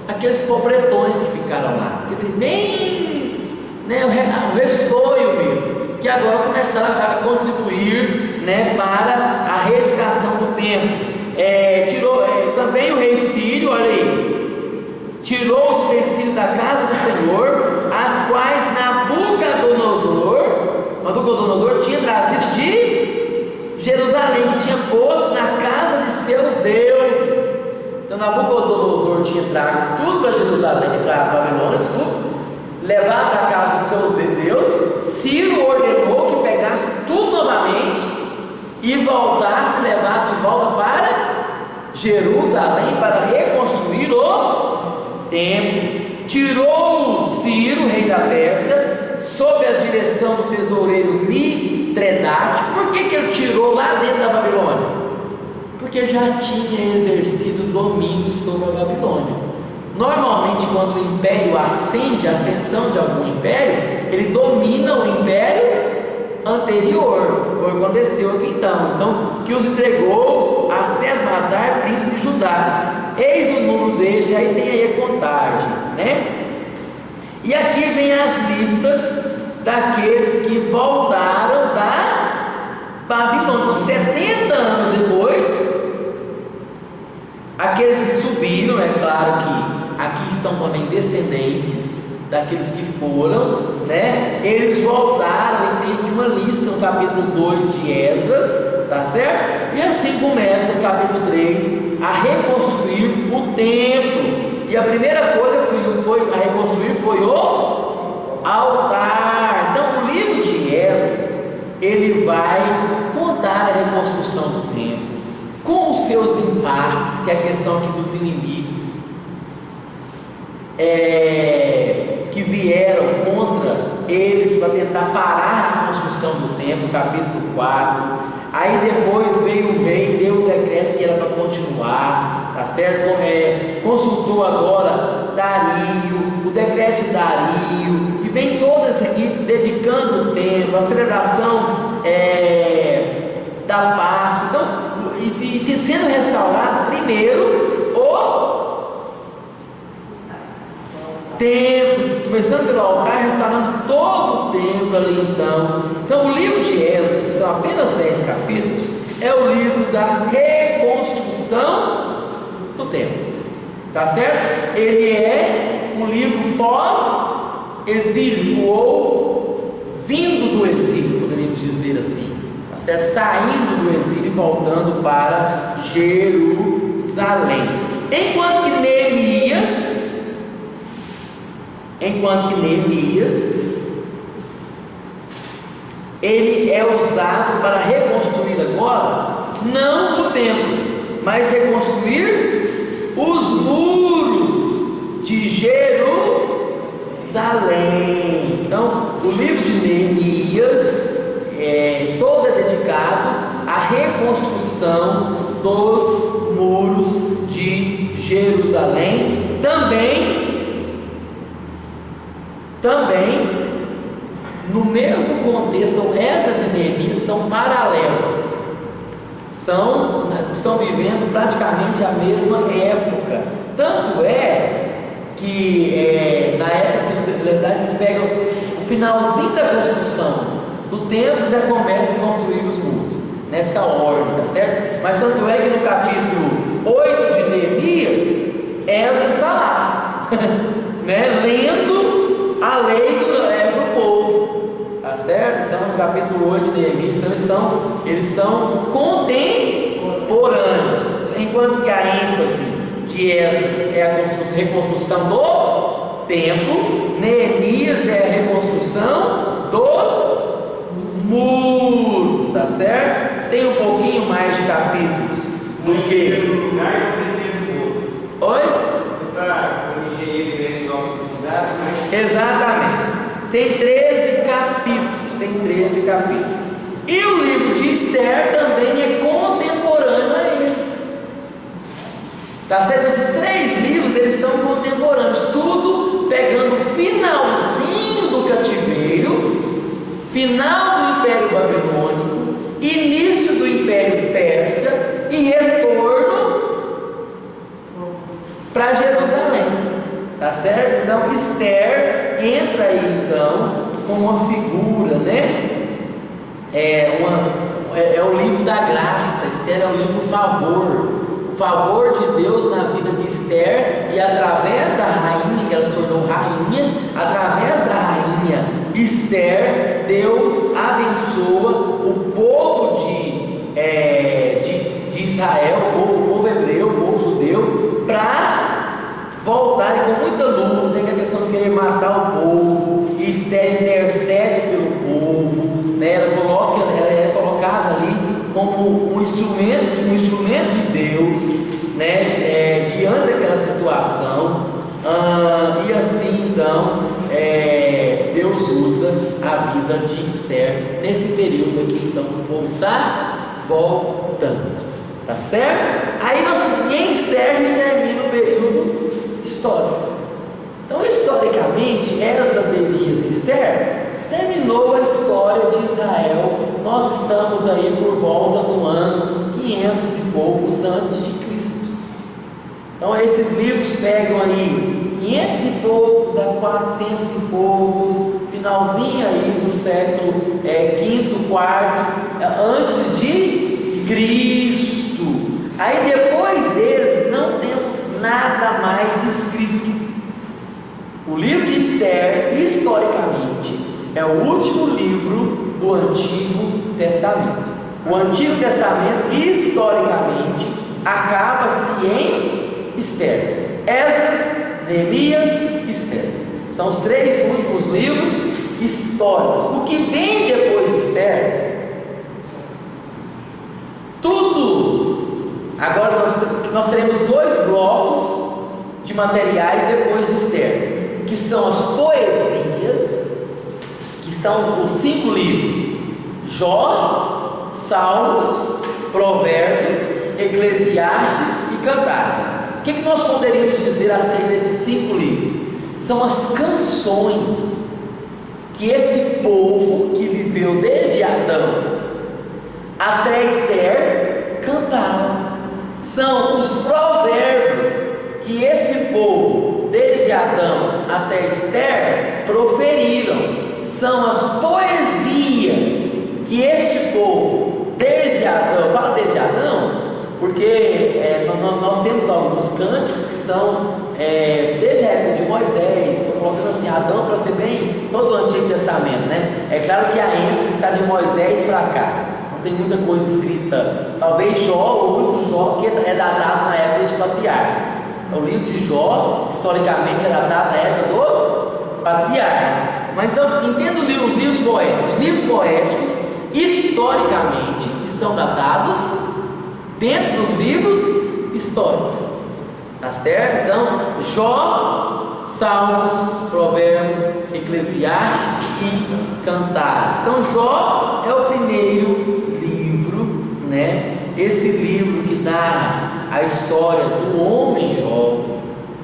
Aqueles pobretões que ficaram lá, bem, né, o restoio mesmo, que agora começaram a contribuir, né, para a reedificação do templo. Também o rei Sírio, olha aí, tirou os utensílios da casa do Senhor, as quais Nabucodonosor tinha trazido de Jerusalém, que tinha posto na casa de seus deuses. Então Nabucodonosor tinha trago tudo para Jerusalém, para Babilônia, levar para casa os seus deus, Ciro ordenou que pegasse tudo novamente e voltasse, levasse de volta para Jerusalém para reconstruir o templo. Tirou Ciro, rei da Pérsia, sob a direção do tesoureiro Mitredate. Por que ele tirou lá dentro da Babilônia? Porque já tinha exercido domínio sobre a Babilônia. Normalmente, quando o império ascende, a ascensão de algum império, ele domina o império anterior. Foi o que aconteceu aqui então, que os entregou a Sesbazar, príncipe de Judá. Eis o número deste, aí tem aí a contagem, né? E aqui vem as listas daqueles que voltaram da Babilônia. 70 anos depois, aqueles que subiram, é claro que aqui estão também descendentes daqueles que foram, né? Eles voltaram, e tem aqui uma lista no capítulo 2 de Esdras, tá certo? E assim começa o capítulo 3 a reconstruir o templo. E a primeira coisa que foi a reconstruir foi o altar. Então o livro de Esdras, ele vai contar a reconstrução do templo, com os seus impasses, que é a questão aqui dos inimigos, que vieram contra eles para tentar parar a construção do templo, capítulo 4. Aí depois veio o rei, deu o decreto que era para continuar, tá certo? Consultou agora Dario, o decreto de Dario, e vem todo esse aqui dedicando o templo, a celebração da Páscoa. Então, e sendo restaurado primeiro o templo, começando pelo altar, restaurando todo o templo ali então o livro de Esdras, que são apenas 10 capítulos, é o livro da reconstrução do templo, tá certo? Ele é um livro pós-exílico, ou vindo do exílio, poderíamos dizer assim, tá certo? Saindo do exílio e voltando para Jerusalém. Enquanto que Neemias, ele é usado para reconstruir agora, não o templo, mas reconstruir os muros de Jerusalém. Então, o livro de Neemias todo é dedicado à reconstrução dos muros de Jerusalém. Também no mesmo contexto, Esdras e Neemias são paralelas, estão vivendo praticamente a mesma época. Tanto é que na época de verdade, eles pegam o finalzinho da construção do templo, já começam a construir os muros, nessa ordem, tá certo? Mas tanto é que no capítulo 8 de Neemias, Esdras está lá, né, lendo a lei para o povo, tá certo? Então no capítulo 8 de Neemias, então eles são contemporâneos, enquanto que a ênfase de Esdras é a reconstrução do templo, Neemias é a reconstrução dos muros, tá certo? Tem um pouquinho mais de capítulos do que... Oi? Exatamente. Tem 13 capítulos. E o livro de Esther também é contemporâneo a eles. Tá certo? Esses 3 livros, eles são contemporâneos, tudo pegando o finalzinho do cativeiro, final do Império Babilônico, início do Império Persa e retorno para Jerusalém. Tá certo? Então Esther entra aí então como uma figura, né? É o livro da graça. Esther é o livro do favor, o favor de Deus na vida de Esther, e através da rainha, que ela se tornou rainha, através da rainha Esther, Deus abençoa o povo de Israel, o povo hebreu, o povo judeu, para voltarem com muita luta. Tem a questão de querer matar o povo, e Esther intercede pelo povo, né? Ela é colocada ali como um instrumento de Deus, né? Diante daquela situação. E assim então Deus usa a vida de Esther nesse período aqui, então o povo está voltando, tá certo? Aí em Esther a gente termina o período histórico. Então historicamente, Esdras, Neemias e Esther terminou a história de Israel. Nós estamos aí por volta do ano 500 e poucos antes de Cristo. Então esses livros pegam aí 500 e poucos a 400 e poucos, finalzinho aí do século V, IV, antes de Cristo. Aí depois deles não temos nada mais escrito. O livro de Esther, historicamente, é o último livro do Antigo Testamento. O Antigo Testamento, historicamente, acaba-se em Esther. Esdras, Neemias, Esther. São os 3 últimos livros históricos. O que vem depois de Esther, tudo. Agora nós teremos 2 blocos de materiais depois de Esther, que são as poesias, que são os 5 livros: Jó, Salmos, Provérbios, Eclesiastes e Cantares. O que nós poderíamos dizer acerca desses 5 livros? São as canções que esse povo que viveu desde Adão até Esther cantaram. São os provérbios que esse povo desde Adão até Esther proferiram. São as poesias que este povo desde Adão, fala desde Adão, porque nós temos alguns cânticos que são desde a época de Moisés. Estou colocando assim Adão para ser bem todo o Antigo Testamento, né? É claro que a ênfase está de Moisés para cá, não tem muita coisa escrita. Talvez Jó, o único Jó que é datado na época dos patriarcas. O livro de Jó, historicamente, é datado na época dos patriarcas. Mas então, entenda os livros poéticos. Os livros poéticos, historicamente, estão datados dentro dos livros históricos, tá certo? Então, Jó, Salmos, Provérbios, Eclesiastes e Cantares. Então, Jó é o primeiro livro, né? Esse livro que narra a história do homem Jó,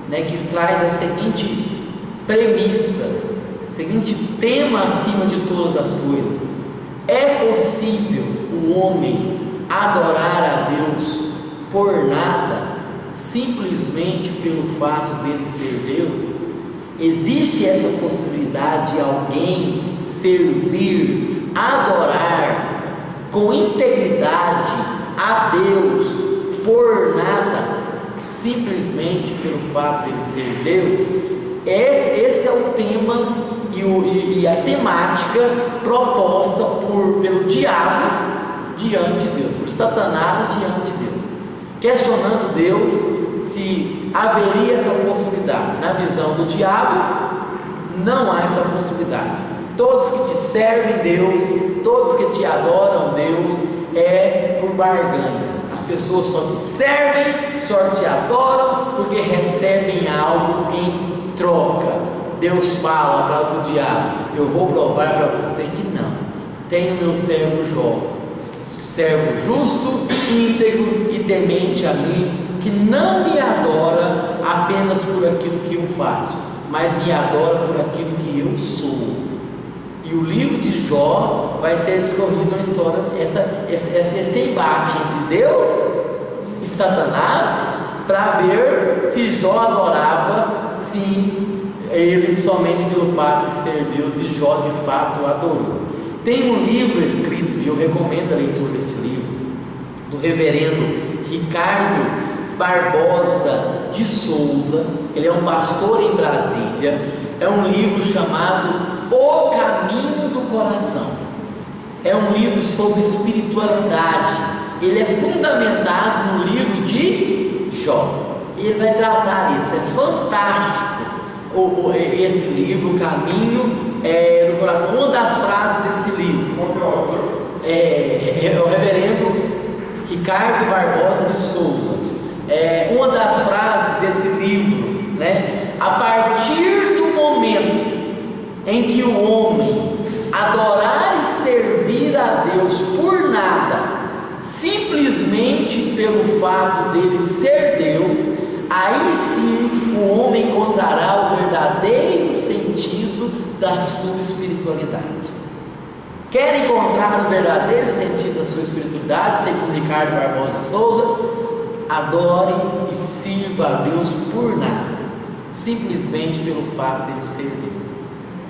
né? Que traz a seguinte premissa, o seguinte tema acima de todas as coisas: é possível o homem adorar a Deus por nada, simplesmente pelo fato dele ser Deus? Existe essa possibilidade de alguém servir, adorar com integridade a Deus por nada, simplesmente pelo fato dele ser Deus? Esse é o tema e a temática proposta pelo diabo diante de Deus, por Satanás diante de Deus, questionando Deus se haveria essa possibilidade. Na visão do diabo, não há essa possibilidade. Todos que te servem Deus, todos que te adoram Deus, é por barganha. As pessoas só te servem, só te adoram porque recebem algo em troca. Deus fala para o diabo: eu vou provar para você que não. Tenho meu servo Jó, servo justo, íntegro e temente a mim, que não me adora apenas por aquilo que eu faço, mas me adora por aquilo que eu sou. E o livro de Jó vai ser discorrido uma história, esse embate entre Deus e Satanás, para ver se Jó adorava, sim, ele somente pelo fato de ser Deus, e Jó de fato o adorou. Tem um livro escrito, e eu recomendo a leitura desse livro, do reverendo Ricardo Barbosa de Souza. Ele é um pastor em Brasília. É um livro chamado O Caminho do Coração. É um livro sobre espiritualidade. Ele é fundamentado no livro de Jó. e ele vai tratar isso. É fantástico esse livro, O Caminho do Coração. Uma das frases desse livro é o reverendo Ricardo Barbosa de Souza. Uma das frases desse livro, né? A partir do momento em que o homem adorar e servir a Deus por nada, simplesmente pelo fato dele ser Deus, aí sim o homem encontrará o verdadeiro sentido da sua espiritualidade. Quer encontrar o verdadeiro sentido da sua espiritualidade, segundo Ricardo Barbosa de Souza? Adore e sirva a Deus por nada, simplesmente pelo fato dele ser Deus.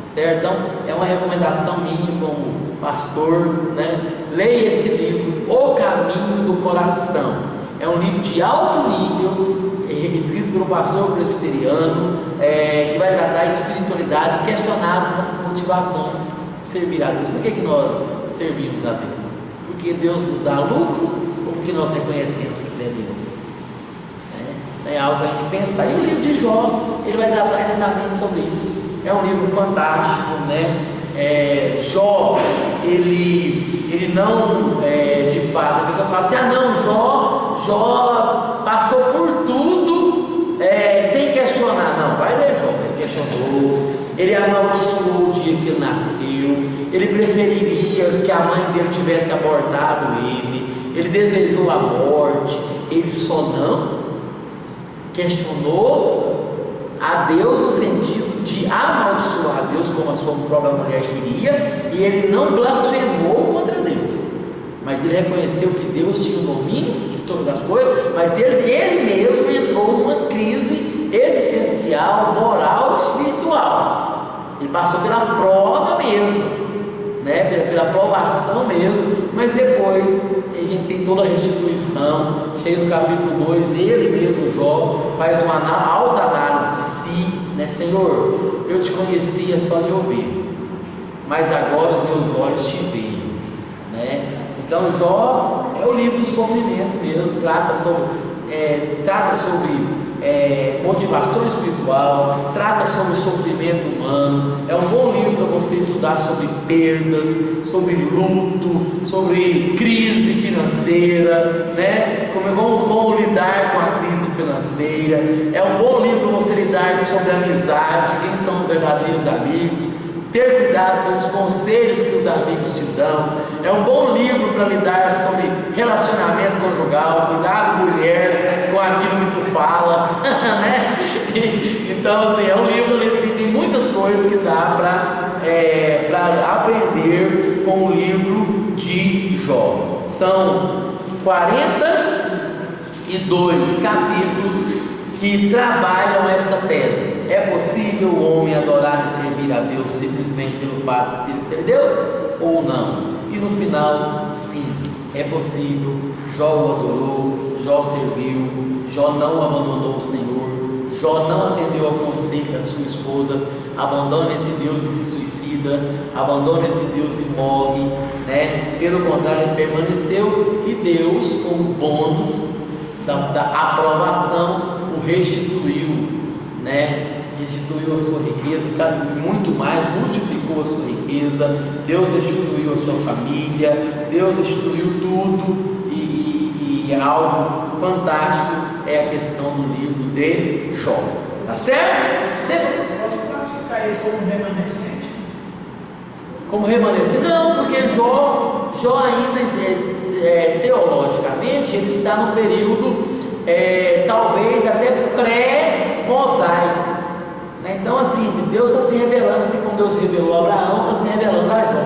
Certo? Então, é uma recomendação minha como pastor, né? Leia esse livro, O Caminho do Coração. É um livro de alto nível, escrito por um pastor presbiteriano, que vai tratar a espiritualidade e questionar as nossas motivações de servir a Deus. Por que nós servimos a Deus? Porque Deus nos dá lucro ou porque nós reconhecemos que Ele é Deus? É algo para a gente pensar. E o livro de Jó, ele vai tratar exatamente sobre isso. É um livro fantástico, né? Jó, ele não, de fato, a pessoa fala assim: não, Jó passou por tudo sem questionar. Não, vai ler Jó. Ele questionou, ele amaldiçoou o dia que ele nasceu, ele preferiria que a mãe dele tivesse abortado ele desejou a morte, ele só não questionou a Deus no sentido de amaldiçoar a Deus como a sua própria mulher queria, e ele não blasfemou contra Deus, mas ele reconheceu que Deus tinha o domínio de todas as coisas, mas ele mesmo entrou numa crise existencial, moral, espiritual. Ele passou pela prova mesmo, né? pela provação mesmo, mas depois a gente tem toda a restituição. Chega no capítulo 2, ele mesmo, Jó, faz uma alta análise de si, né? Senhor, eu te conhecia só de ouvir, mas agora os meus olhos te veem, né? Então Jó é o livro do sofrimento mesmo, trata sobre motivação espiritual, trata sobre o sofrimento humano. É um bom livro para você estudar sobre perdas, sobre luto, sobre crise financeira, né? Como lidar com a crise financeira. É um bom livro para você lidar sobre amizade, quem são os verdadeiros amigos, ter cuidado com os conselhos que os amigos te dão. É um bom livro para lidar sobre relacionamento conjugal, cuidado, mulher, com aquilo que tu falas, né? Então, assim, é um livro que tem muitas coisas que dá para aprender com o livro de Jó. São 42 capítulos que trabalham essa tese. É possível o homem adorar e servir a Deus simplesmente pelo fato de ele ser Deus ou não? E no final, sim, é possível. Jó o adorou, Jó serviu, Jó não abandonou o Senhor, Jó não atendeu ao conselho da sua esposa: abandona esse Deus e se suicida, abandona esse Deus e morre, né? Pelo contrário, ele permaneceu, e Deus, como bônus da aprovação, o restituiu, né? Restituiu a sua riqueza, muito mais, multiplicou a sua riqueza. Deus restituiu a sua família, Deus restituiu tudo, e algo fantástico é a questão do livro de Jó, tá certo? Posso classificar ele como remanescente? Como remanescente? Não, porque Jó ainda, teologicamente, ele está no período, talvez até pré-mosaico, né? Então, assim, Deus está se revelando, assim como Deus revelou a Abraão, está se revelando a Jó,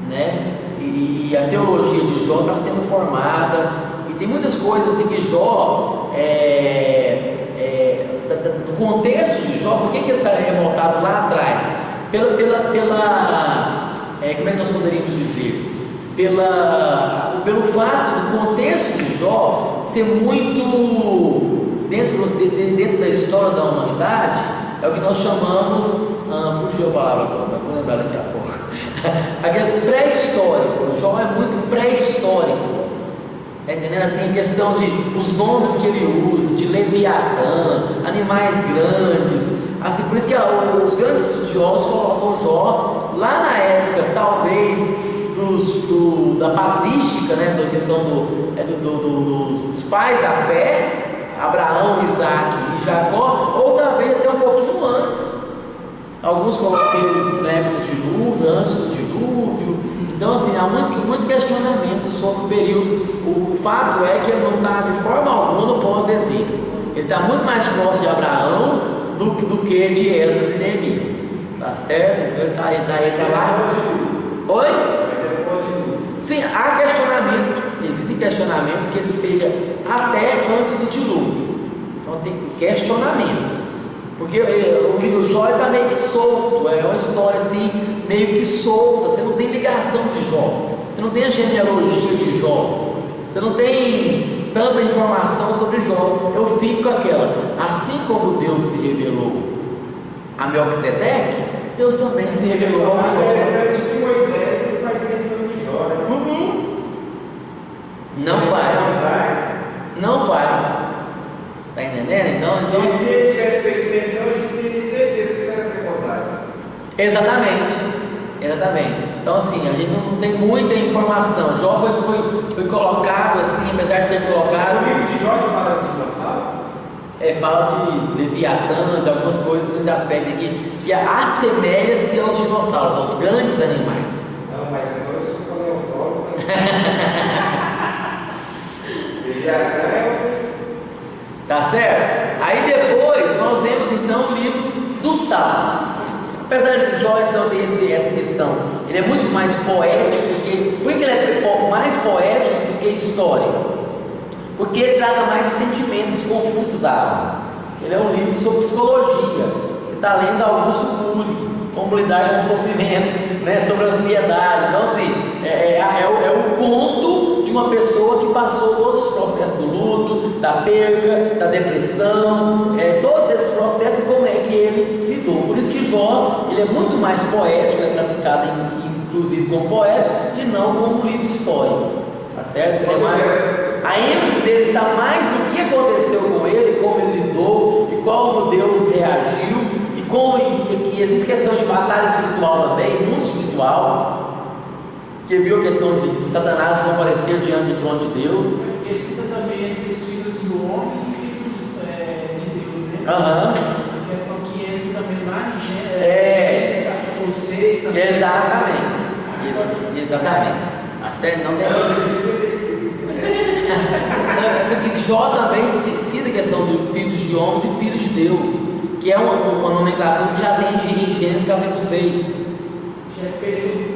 né? E a teologia de Jó está sendo formada, e tem muitas coisas assim que Jó, do contexto de Jó, por que ele está remontado lá atrás? Como é que nós poderíamos dizer? Pelo fato do contexto de Jó ser muito dentro da história da humanidade, é o que nós chamamos, fugiu a palavra agora, mas vou lembrar daqui a pouco, aquele pré-histórico. Jó é muito pré-histórico, Está entendendo? Assim, a questão de os nomes que ele usa, de Leviatã, animais grandes, assim, por isso que os grandes estudiosos colocam Jó lá na época, talvez, da patrística, né, da questão dos pais da fé, Abraão, Isaac e Jacó, ou talvez até um pouquinho antes. Alguns colocam ele na época do dilúvio, antes do dilúvio. Então, assim, há muito questionamento sobre o período. O fato é que ele não está de forma alguma no pós-exílio. Ele está muito mais próximo de Abraão do que de Esdras e Neemias. Tá certo? Então ele está lá. Oi? Sim, há questionamento. Existem questionamentos que ele seja até antes do dilúvio. Então tem questionamentos. Porque o livro Jó está meio que solto, é uma história assim, meio que solta. Você não tem ligação de Jó, você não tem a genealogia de Jó, você não tem tanta informação sobre Jó. Eu fico com aquela, assim como Deus se revelou a Melquisedeque, Deus também se revelou a Jó. É interessante que Moisés não faz menção de Jó, né? Não faz. Não faz. Está entendendo? Então E se ele tivesse feito menção, a gente teria certeza que ele era preposado. Exatamente. Então, assim, a gente não tem muita informação. Jó foi colocado assim, apesar de ser colocado. O livro de Jó que fala de dinossauro? Fala de Leviatã, de algumas coisas nesse aspecto aqui, que assemelha-se aos dinossauros, aos grandes animais. Não, mas agora eu sou paleontólogo. Leviatã é Tá certo? Aí depois nós vemos então o livro dos Salmos. Apesar de Jó então ter essa questão, ele é muito mais poético, por que ele é mais poético do que histórico? Porque ele trata mais de sentimentos, conflitos da alma. Ele é um livro sobre psicologia. Você está lendo Augusto Cury, como lidar com o sofrimento, né, sobre a ansiedade. Então, assim, é o conto de uma pessoa que passou todos os processos do luto, da perca, da depressão, todos esses processos e como é que ele lidou. Por isso que Jó, ele é muito mais poético, ele é classificado inclusive como poético e não como livro histórico, tá certo? A ênfase dele está mais no que aconteceu com ele, como ele lidou e como Deus reagiu. E existe questão de batalha espiritual também, muito espiritual, que viu a questão de Satanás comparecer diante do trono de Deus. Porque cita também entre os filhos do homem e filhos de Deus, né? A questão que entra também lá em Gênesis capítulo 6 também. Exatamente. A série não tem Jó também cita a questão de filhos de homens e filhos de Deus, que é uma nomenclatura que já tem em Gênesis capítulo 6. Já é período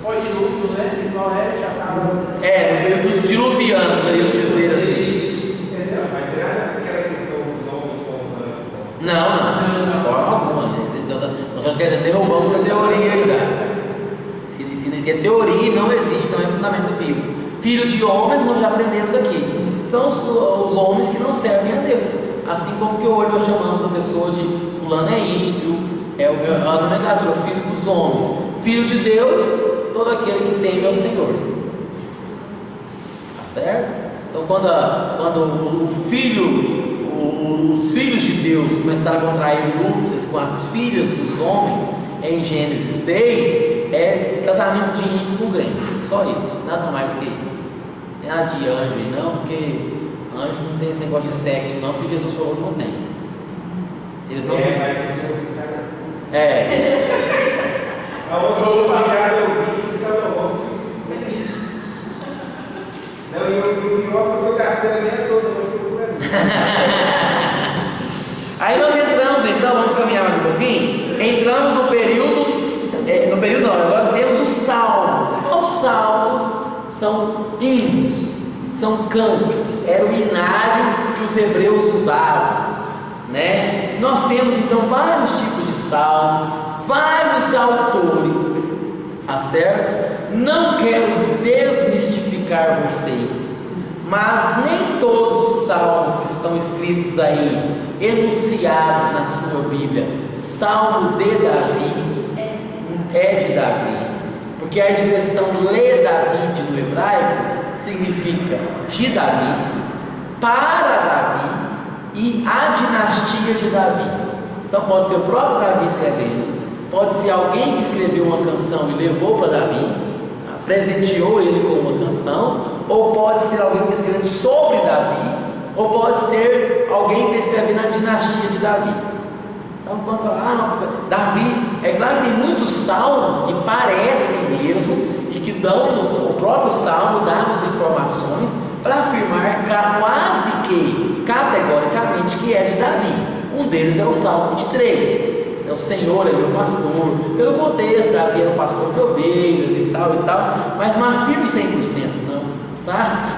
pós-dilúvio, né? Que Noé já estava. No período diluviano, poderíamos dizer assim. Isso, entendeu? Mas tem nada com aquela questão dos homens com os anjos. Não, de forma alguma. Nós já derrubamos a teoria aí já. Se dizia teoria, não existe também fundamento bíblico. Filho de homens, nós já aprendemos aqui. São os homens que não servem a Deus. Assim como que hoje nós chamamos a pessoa de fulano é ímpio, a nomenclatura, filho dos homens. Filho de Deus, todo aquele que teme ao Senhor. Tá certo? Então quando os filhos de Deus começaram a contrair núpcias com as filhas dos homens, em Gênesis 6, é casamento de ímpio com crente. Só isso, nada mais do que isso. Não é nada de anjo, não, porque anjo não tem esse negócio de sexo, não, porque Jesus falou que não tem. Eles não se. A outra obrigada eu vi que Salomão se não, e o pior foi que eu gastei a minha toda, mas foi por ali. Aí nós entramos, então, vamos caminhar mais um pouquinho. Entramos no período não, agora temos os salmos. Os salmos são hinos, são cânticos, era o inário que os hebreus usavam, né? Nós temos então vários tipos de salmos, vários autores, tá certo? Não quero desmistificar vocês, mas nem todos os salmos que estão escritos aí, enunciados na sua Bíblia, Salmo de Davi, é de Davi, porque a expressão lê Davi no hebraico significa de Davi, para Davi e a dinastia de Davi. Então pode ser o próprio Davi escrevendo, pode ser alguém que escreveu uma canção e levou para Davi, presenteou ele com uma canção, ou pode ser alguém que está escrevendo sobre Davi, ou pode ser alguém que está escrevendo a dinastia de Davi. Então, quando fala, Davi, é claro que tem muitos salmos que parecem mesmo e que dão-nos, o próprio salmo dá-nos informações para afirmar quase que categoricamente que é de Davi. Um deles é o Salmo 23. É o Senhor é meu pastor. Pelo contexto, Davi era um pastor de ovelhas e tal, mas não afirmo 100%, não, tá?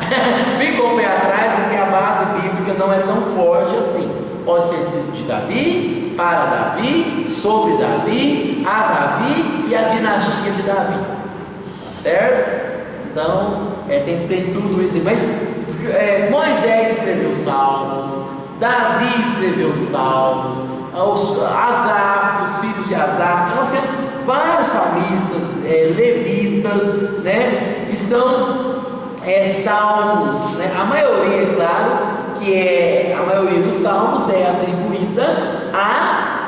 Fica o pé atrás, porque a base bíblica não é tão forte assim. Pode ter sido de Davi, para Davi, sobre Davi, a Davi e a dinastia de Davi, tá certo? Então, tem tudo isso aí. Mas Moisés escreveu salmos, Davi escreveu salmos, Asaf, os filhos de Asaf. Nós temos vários salmistas, levitas, né? E são salmos, né? A maioria, é claro, que a maioria dos salmos é atribuída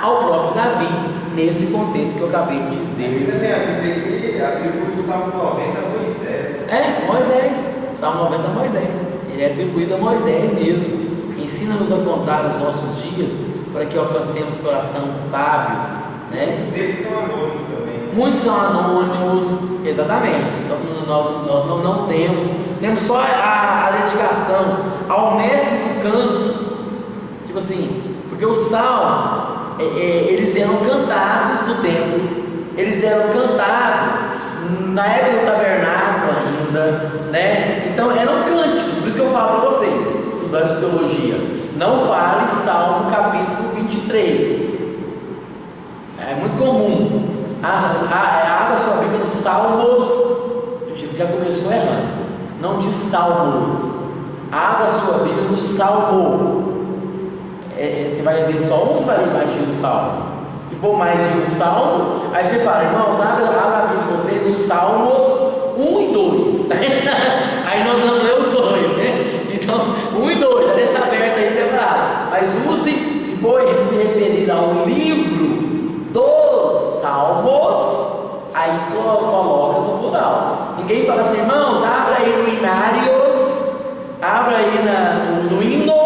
ao próprio Davi, nesse contexto que eu acabei de dizer. Na minha Bíblia aqui atribui o Salmo 90 a Moisés. Moisés, Salmo 90 a Moisés, ele é atribuído a Moisés mesmo. Ensina-nos a contar os nossos dias, para que alcancemos coração sábio, né? Eles são anônimos também. Muitos são anônimos, exatamente. Então nós não temos só a dedicação ao mestre do canto, tipo assim, porque os salmos eles eram cantados no templo, eles eram cantados na época do tabernáculo ainda, né? Então eram cânticos. Por isso que eu falo para vocês, estudantes de teologia, não fale Salmo capítulo 23. É muito comum. Abra sua Bíblia nos Salmos. Já começou errando. Não diz Salmos. Abra sua Bíblia no Salmo. Você vai ler só um ou você vai ler mais de um salmo? Se for mais de um salmo, aí você fala, irmãos, abra a Bíblia de vocês nos Salmos 1 e 2. Aí nós vamos ler os dois, né? Então, 1 e 2, já deixa aberto aí preparado. Mas use, se for se referir ao livro dos Salmos, aí coloca no plural. Ninguém fala assim, irmãos, abra aí no Inários, abra aí no Hinos,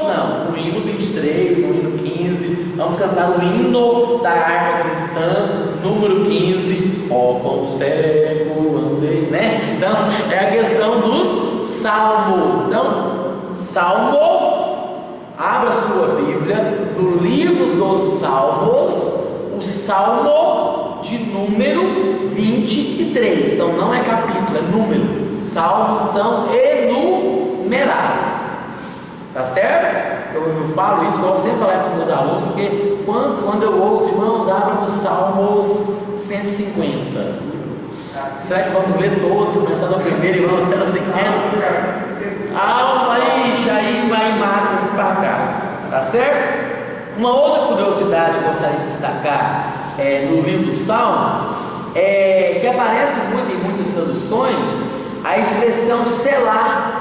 não, no hino 23, no hino 15, vamos cantar o hino da harpa cristã, número 15, ó quão cego andei, né? Então, é a questão dos salmos. Então, salmo, abra sua Bíblia no livro dos Salmos, o salmo de número 23. Então, não é capítulo, é número. Salmos são enumerados. Tá certo? Eu falo isso, eu sempre falo isso para os meus alunos, porque quando eu ouço, irmãos, abram os Salmos 150. Será que vamos ler todos, começando do primeiro, irmão, até o 50? Aí vai mata para cá. Tá certo? Uma outra curiosidade que eu gostaria de destacar no livro dos Salmos é que aparece muito em muitas traduções a expressão selar.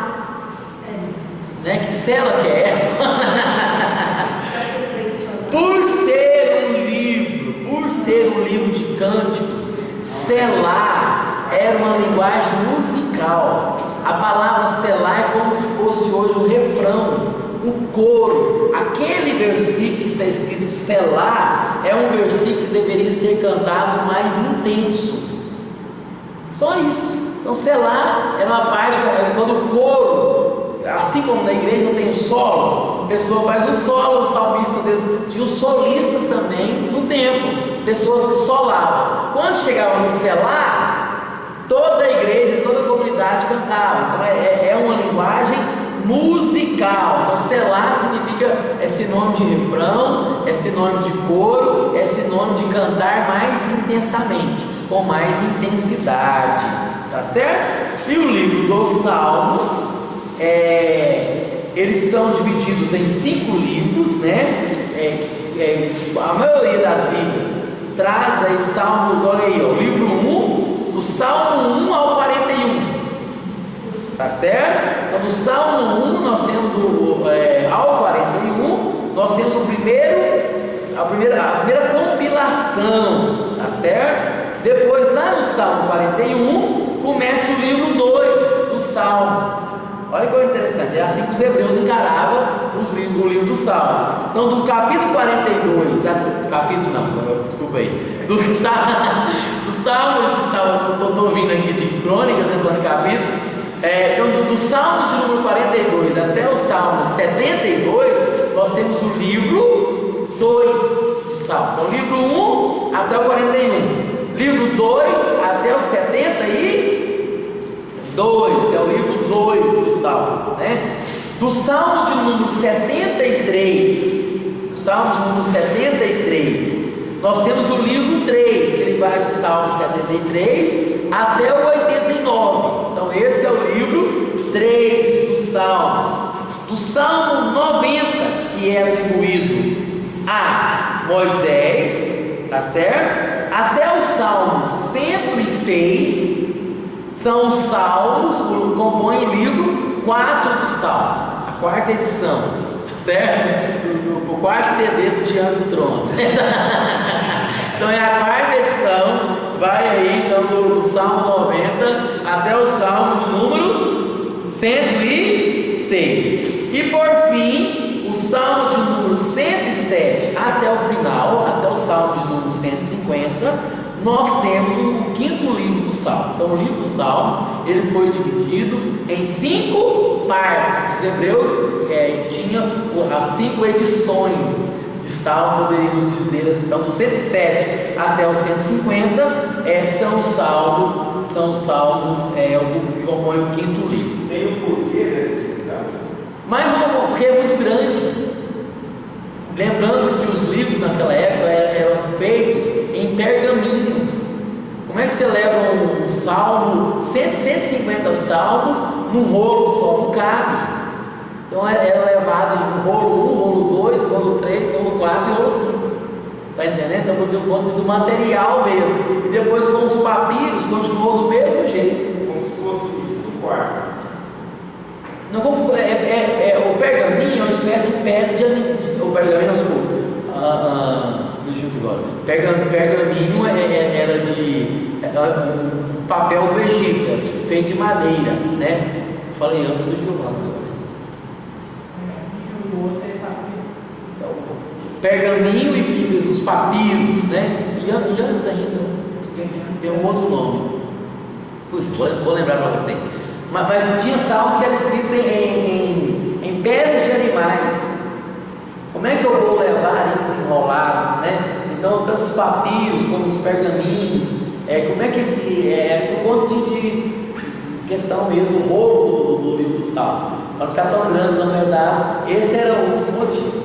Né? Que cela que é essa? Por ser um livro de cânticos, selar era uma linguagem musical. A palavra selar é como se fosse hoje o refrão, o coro. Aquele versículo que está escrito selar é um versículo que deveria ser cantado mais intenso. Só isso. Então selar era uma parte quando o coro, assim como na igreja não tem o solo, a pessoa faz o solo, os salmistas às vezes tinha os solistas também no templo, pessoas que solavam. Quando chegava no selar, toda a igreja, toda a comunidade cantava. Então é uma linguagem musical. Então selar significa, é sinônimo de refrão, é sinônimo de coro, é sinônimo de cantar mais intensamente, com mais intensidade, tá certo? E o livro dos Salmos, eles são divididos em 5 livros, né? A maioria das Bíblias traz aí Salmo, olha aí, o livro 1, do Salmo 1 ao 41. Tá certo? Então do Salmo 1 nós temos ao 41, nós temos a primeira compilação, tá certo? Depois lá no Salmo 41 começa o livro 2 dos Salmos. Olha que coisa interessante, é assim que os hebreus encaravam o livro do Salmo. Então do capítulo 42, desculpa aí, do Salmo, estou ouvindo aqui de crônicas, né, falando de capítulo, então do Salmo de número 42 até o Salmo 72, nós temos o livro 2 do Salmo. Então livro 1 até o 41, livro 2 até o 72, é o livro 2 dos Salmos, né? Do Salmo de número 73, nós temos o livro 3, que ele vai do Salmo 73 até o 89. Então esse é o livro 3 dos Salmos. Do Salmo 90, que é atribuído a Moisés, tá certo? Até o Salmo 106 são os salmos que compõem o livro 4 dos Salmos, a quarta edição, tá certo? O quarto CD do Diante do Trono. Então é a quarta edição, vai aí então do Salmo 90 até o Salmo de número 106. E por fim, o Salmo de número 107 até o final, até o Salmo de número 150, nós temos o quinto livro dos Salmos. Então o livro dos Salmos, ele foi dividido em 5 partes. Os hebreus tinham as 5 edições de Salmo, poderíamos dizer assim. Então do 107 até o 150 são os salmos que compõem o quinto livro. Tem um porquê dessa divisão? Mas porque é muito grande. Lembrando que os livros naquela época eram feitos em pergaminhos. Como é que você leva um salmo, 150 salmos, num rolo só? Não cabe. Então era levado em rolo 1, rolo 2, rolo 3, rolo 4 e rolo 5. Está entendendo? Então, porque o ponto do material mesmo. E depois com os papiros continuou do mesmo jeito. Como se fosse 5 quartos. Não, como se fosse, o pergaminho é uma espécie de pedra de o pergaminho, desculpa. Fugiu aqui agora. Pergaminho era de um papel do Egito, feito de madeira, né? Falei antes, fugiu lá. E o outro é papiro. Então, pergaminho e os papiros, né? E antes ainda tem um outro nome. Fugiu, vou lembrar para você. Mas tinha salmos que eram escritos em peles de animais. Como é que eu vou levar isso enrolado, né? Então, tanto os papiros como os pergaminhos, como é que por conta de questão mesmo, o rolo do livro dos Salmos, para não ficar tão grande, tão pesado. Esse era um dos motivos,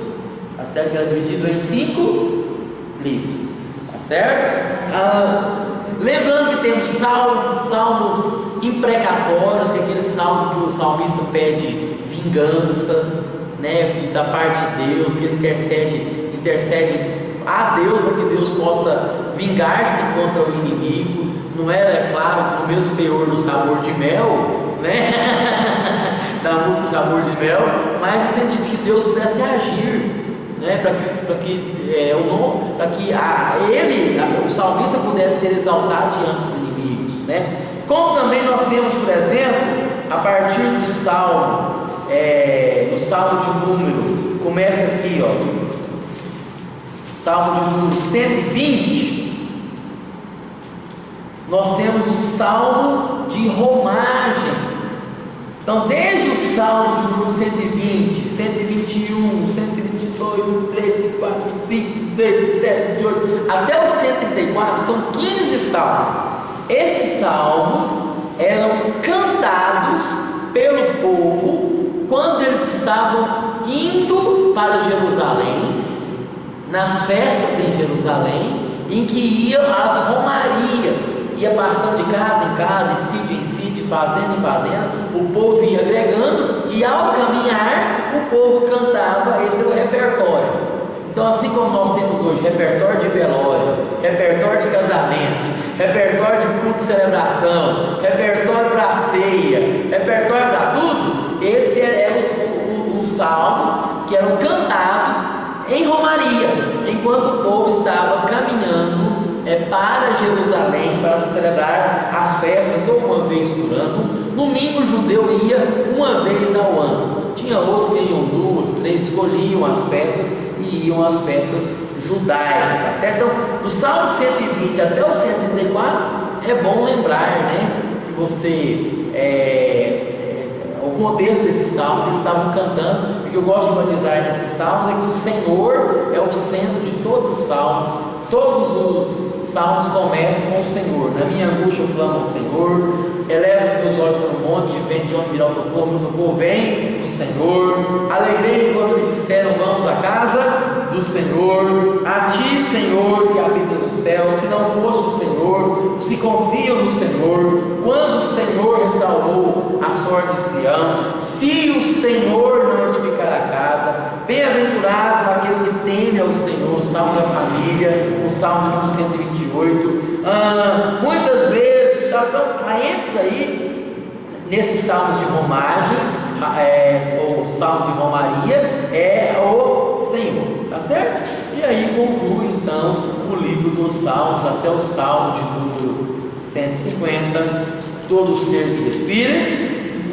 tá certo? Que era dividido em 5 livros, tá certo? Lembrando que temos salmos imprecatórios, que é aquele salmo que o salmista pede vingança, né, da parte de Deus, que ele intercede a Deus para que Deus possa vingar-se contra o inimigo. Não era, claro, no mesmo teor do Sabor de Mel, né? Da música Sabor de Mel, mas no sentido de que Deus pudesse agir, né? Para que o salmista pudesse ser exaltado diante dos inimigos, né? Como também nós temos, por exemplo, a partir do Salmo de número, começa aqui, ó, Salmo de número 120, nós temos o Salmo de romagem. Então, desde o Salmo de número 120, 121, 122, 23, 24, 25, 26, 27, 28, até o 134, são 15 salmos. Esses salmos eram cantados pelo povo quando eles estavam indo para Jerusalém, nas festas em Jerusalém, em que iam às romarias, ia passando de casa em casa, de sítio em sítio, fazenda em fazenda, o povo ia agregando, e ao caminhar o povo cantava. Esse é o repertório. Então, assim como nós temos hoje repertório de velório, repertório de casamento, repertório de culto de celebração, repertório para a ceia, repertório para tudo. Esses eram os salmos que eram cantados em romaria, enquanto o povo estava caminhando para Jerusalém para celebrar as festas, ou uma vez por ano. No mínimo o judeu ia uma vez ao ano. Tinha outros que iam 2, 3, escolhiam as festas e iam às festas judaicas, tá certo? Então, do Salmo 120 até o 134, é bom lembrar, né, que você, o contexto desses salmos, eles estavam cantando. O que eu gosto de enfatizar nesses salmos é que o Senhor é o centro de todos os salmos. Todos os salmos começam com o Senhor. Na minha angústia eu clamo ao Senhor, elevo os meus olhos para o monte, vem de onde virá o socorro, meu socorro vem do Senhor. Alegrei-me quando me disseram, vamos à casa do Senhor. A ti, Senhor, que habitas no céu, se não fosse o Senhor, se confiam no Senhor, quando o Senhor restaurou a sorte de Sião, se o Senhor não edificar a casa, bem-aventurado aquele que teme ao Senhor. O salmo da família, o salmo de 128. Muitas vezes, então, a ênfase aí nesses salmos de romagem, ou salmo de romaria, é o Senhor, tá certo? E aí conclui então o livro dos salmos até o salmo de número 150. Todo ser que respire,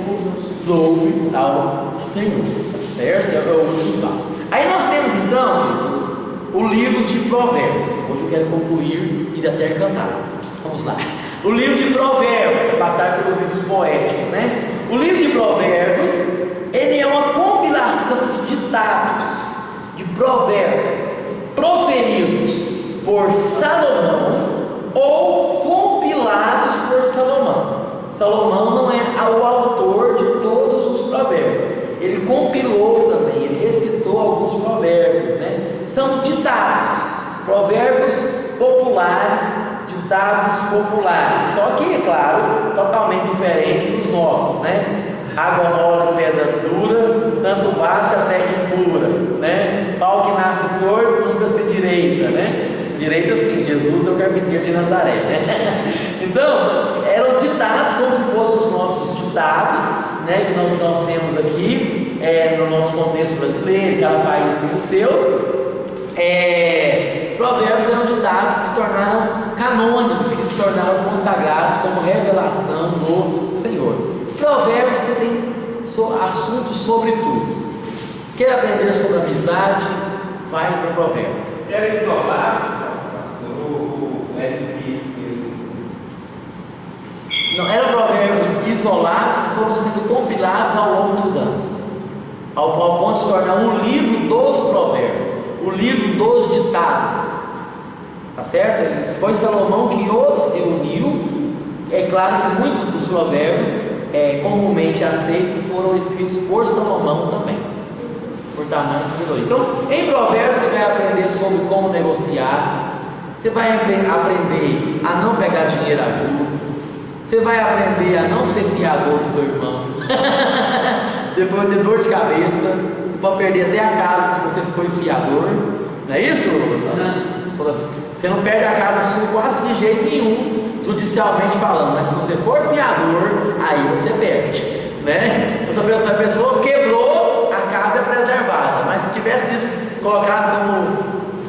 louve ao Senhor, tá certo? É o último salmo. Aí nós temos então, queridos, o livro de Provérbios. Hoje eu quero concluir e até cantadas. Vamos lá. O livro de Provérbios, para passar pelos livros poéticos, né? O livro de Provérbios, ele é uma compilação de ditados, de provérbios proferidos por Salomão ou compilados por Salomão. Salomão não é o autor de todos os provérbios, ele compilou também, ele recitou alguns provérbios, né? São ditados, provérbios populares, ditados populares, só que, é claro, totalmente diferente dos nossos, né? Água mole, pedra dura, tanto bate até que fura, né? Pau que nasce torto nunca se direita, né? Direita sim, Jesus é o carpinteiro de Nazaré, né? Então, eram ditados como se fossem os nossos ditados, né? Que nós temos aqui, no nosso contexto brasileiro, cada país tem os seus. Provérbios eram ditados que se tornaram canônicos, que se tornaram consagrados como revelação do Senhor. Provérbios você tem assuntos sobre tudo. Quer aprender sobre amizade? Vai para Provérbios. Era isolado, pastor, ou era visto mesmo assim? Não, eram provérbios isolados que foram sendo compilados ao longo dos anos, ao ponto de se tornar um livro dos provérbios, o livro dos ditados, tá certo? Foi Salomão que os reuniu. É claro que muitos dos provérbios comumente aceitos que foram escritos por Salomão também, por tamanho sabedoria. Então, em provérbios você vai aprender sobre como negociar, você vai aprender a não pegar dinheiro a juros, você vai aprender a não ser fiador do seu irmão, depois de dor de cabeça, pode perder até a casa se você for fiador, não é isso? Você não perde a casa sua quase de jeito nenhum, judicialmente falando, mas se você for fiador, aí você perde, né? Essa pessoa quebrou, a casa é preservada, mas se tivesse sido colocado como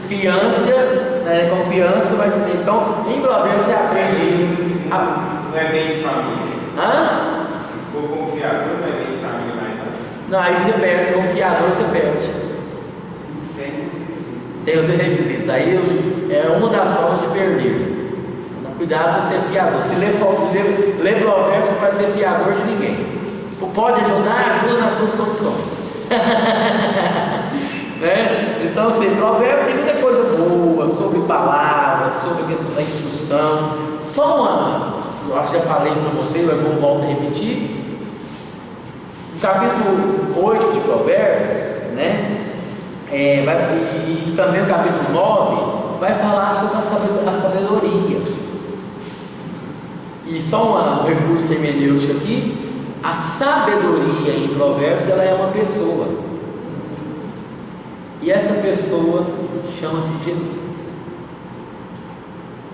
fiança, né, como fiança, mas então em Provérbios você aprende isso. Não é bem de família? Se for como fiador, não é bem de família mais não? Não, aí você perde, como fiador você perde. Tem os requisitos, aí é uma das formas de perder. Cuidado para ser fiador. Se ler Provérbios, você vai ser fiador de ninguém. Pode ajudar, ajuda nas suas condições. Né? Então, assim, Provérbios tem muita coisa boa sobre palavras, sobre a questão da instrução. Eu acho que já falei isso para vocês, mas vou voltar a repetir. No capítulo 8 de Provérbios, né? E também o capítulo 9 vai falar sobre a sabedoria. E só um recurso hermenêutico aqui: a sabedoria em Provérbios, ela é uma pessoa, e essa pessoa chama-se Jesus.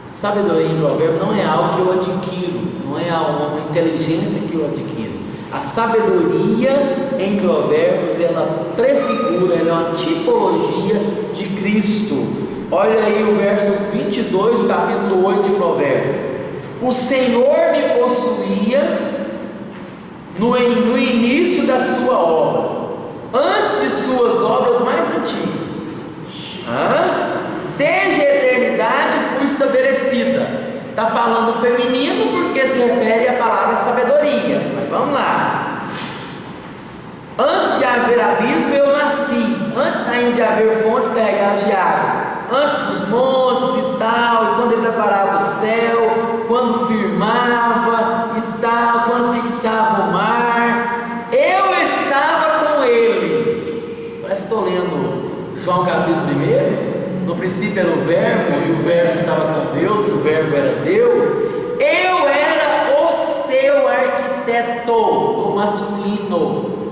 A sabedoria em Provérbios não é algo que eu adquiro, não é uma inteligência que eu adquiro. A sabedoria em Provérbios, ela prefigura, ela é uma tipologia de Cristo. Olha aí o verso 22 do capítulo 8 de Provérbios: o Senhor me possuía no início da sua obra, antes de suas obras mais antigas. Desde a eternidade fui estabelecida. Está falando feminino porque se refere à palavra sabedoria, mas vamos lá. Antes de haver abismo eu nasci, antes ainda de haver fontes carregadas de águas, antes dos montes e tal, e quando ele preparava o céu, quando firmava e tal, quando fixava o mar, eu estava com ele. Parece que estou lendo João capítulo 1. No princípio era o Verbo, e o Verbo estava com Deus, e o Verbo era Deus. Eu era o seu arquiteto, o masculino.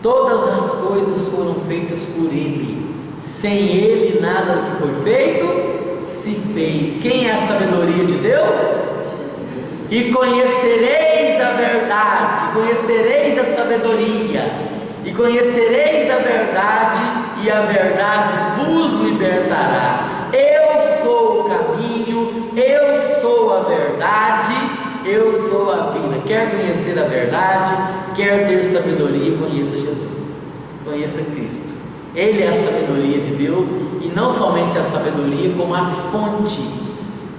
Todas as coisas foram feitas por Ele. Sem Ele nada do que foi feito se fez. Quem é a sabedoria de Deus? E conhecereis a verdade, conhecereis a sabedoria, e conhecereis a verdade, e a verdade vos libertará. Eu sou o caminho, eu sou a verdade, eu sou a vida. Quer conhecer a verdade, quer ter sabedoria, conheça Jesus, conheça Cristo. Ele é a sabedoria de Deus, e não somente a sabedoria, como a fonte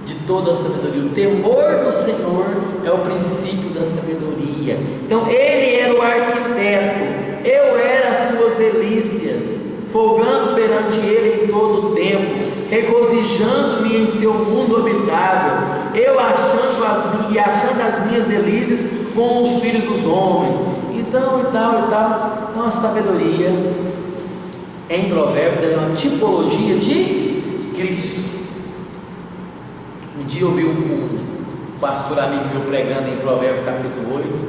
de toda a sabedoria. O temor do Senhor é o princípio da sabedoria. Então Ele era o arquiteto, eu era as suas delícias, folgando perante Ele em todo o tempo, regozijando-me em seu mundo habitável, eu achando as minhas delícias com os filhos dos homens. Então e tal. Então a sabedoria em Provérbios é uma tipologia de Cristo. Um dia eu vi um pastor amigo meu pregando em Provérbios capítulo 8,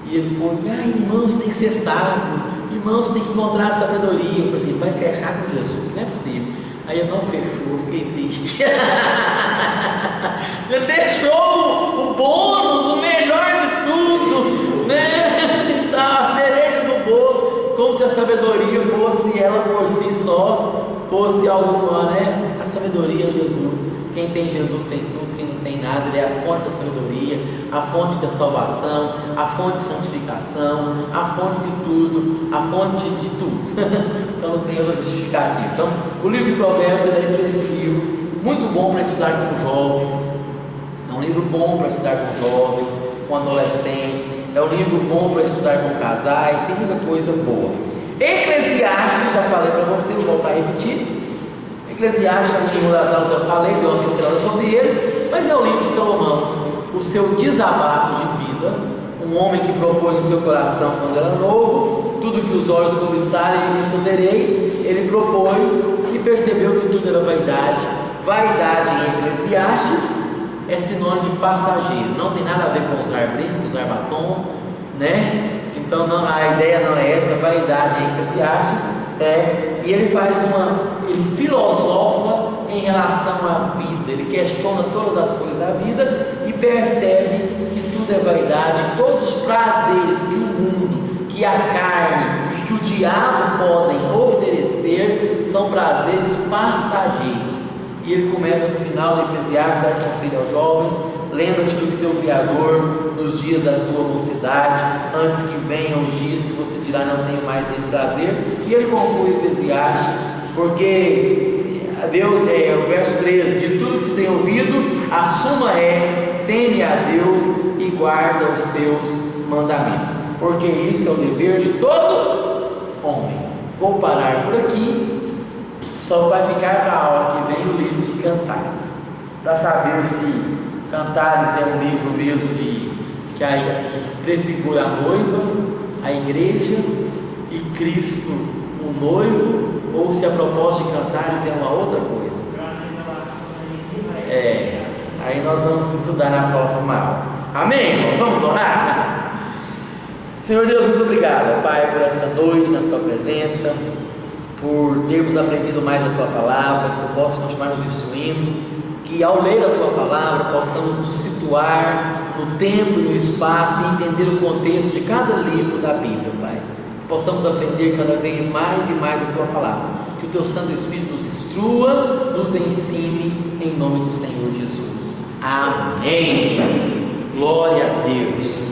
e ele falou: irmãos, tem que ser sábio, irmãos, tem que encontrar a sabedoria. Eu falei assim: vai fechar com Jesus, não é possível. Aí ele não fechou, eu fiquei triste. Ele deixou o bônus, o melhor de tudo, né? Então, a cereja do bolo, como se a sabedoria fosse ela por si só, fosse alguma, né? A sabedoria é Jesus. Quem tem Jesus tem tudo, quem não tem nada. Ele é a fonte da sabedoria, a fonte da salvação, a fonte de santificação, a fonte de tudo, a fonte de tudo. Então não tem outra justificativa. Então o livro de Provérbios é esse livro, muito bom para estudar com jovens. É um livro bom para estudar com jovens, com adolescentes. É um livro bom para estudar com casais. Tem muita coisa boa. Eclesiastes, já falei para você, vou voltar a repetir. Eclesiastes, em uma das aulas eu falei, dei uma pincelada sobre ele, mas é o livro de Salomão, o seu desabafo de vida. Um homem que propôs no seu coração quando era novo, tudo que os olhos cobiçarem, isso eu terei. Ele propôs e percebeu que tudo era vaidade. Vaidade em Eclesiastes é sinônimo de passageiro, não tem nada a ver com usar brinco, usar batom, né? Então não, a ideia não é essa. Vaidade em Eclesiastes e ele ele filosofa em relação à vida, ele questiona todas as coisas da vida e percebe que tudo é vaidade, que todos os prazeres que o mundo, que a carne e que o diabo podem oferecer são prazeres passageiros. E ele começa no final do Eclesiastes, dar conselho aos jovens: lembra-te do que teu Criador nos dias da tua mocidade, antes que venham os dias que você dirá não tenho mais dele prazer. E ele conclui o Eclesiastes, porque Deus o verso 13: de tudo que se tem ouvido, a suma é: teme a Deus e guarda os seus mandamentos, porque isso é o dever de todo homem. Vou parar por aqui. Só vai ficar para a aula que vem o livro de Cantares, para saber se Cantares é um livro mesmo que prefigura a noiva, a igreja e Cristo, o noivo, ou se a proposta de Cantares é uma outra coisa. Aí nós vamos estudar na próxima aula. Amém, irmão? Vamos orar? Senhor Deus, muito obrigado, Pai, por essa noite na Tua presença, por termos aprendido mais a Tua Palavra, que Tu possa continuar nos instruindo, que ao ler a Tua Palavra possamos nos situar no tempo e no espaço e entender o contexto de cada livro da Bíblia, Pai. Que possamos aprender cada vez mais e mais a Tua palavra. Que o Teu Santo Espírito nos instrua, nos ensine, em nome do Senhor Jesus. Amém. Glória a Deus.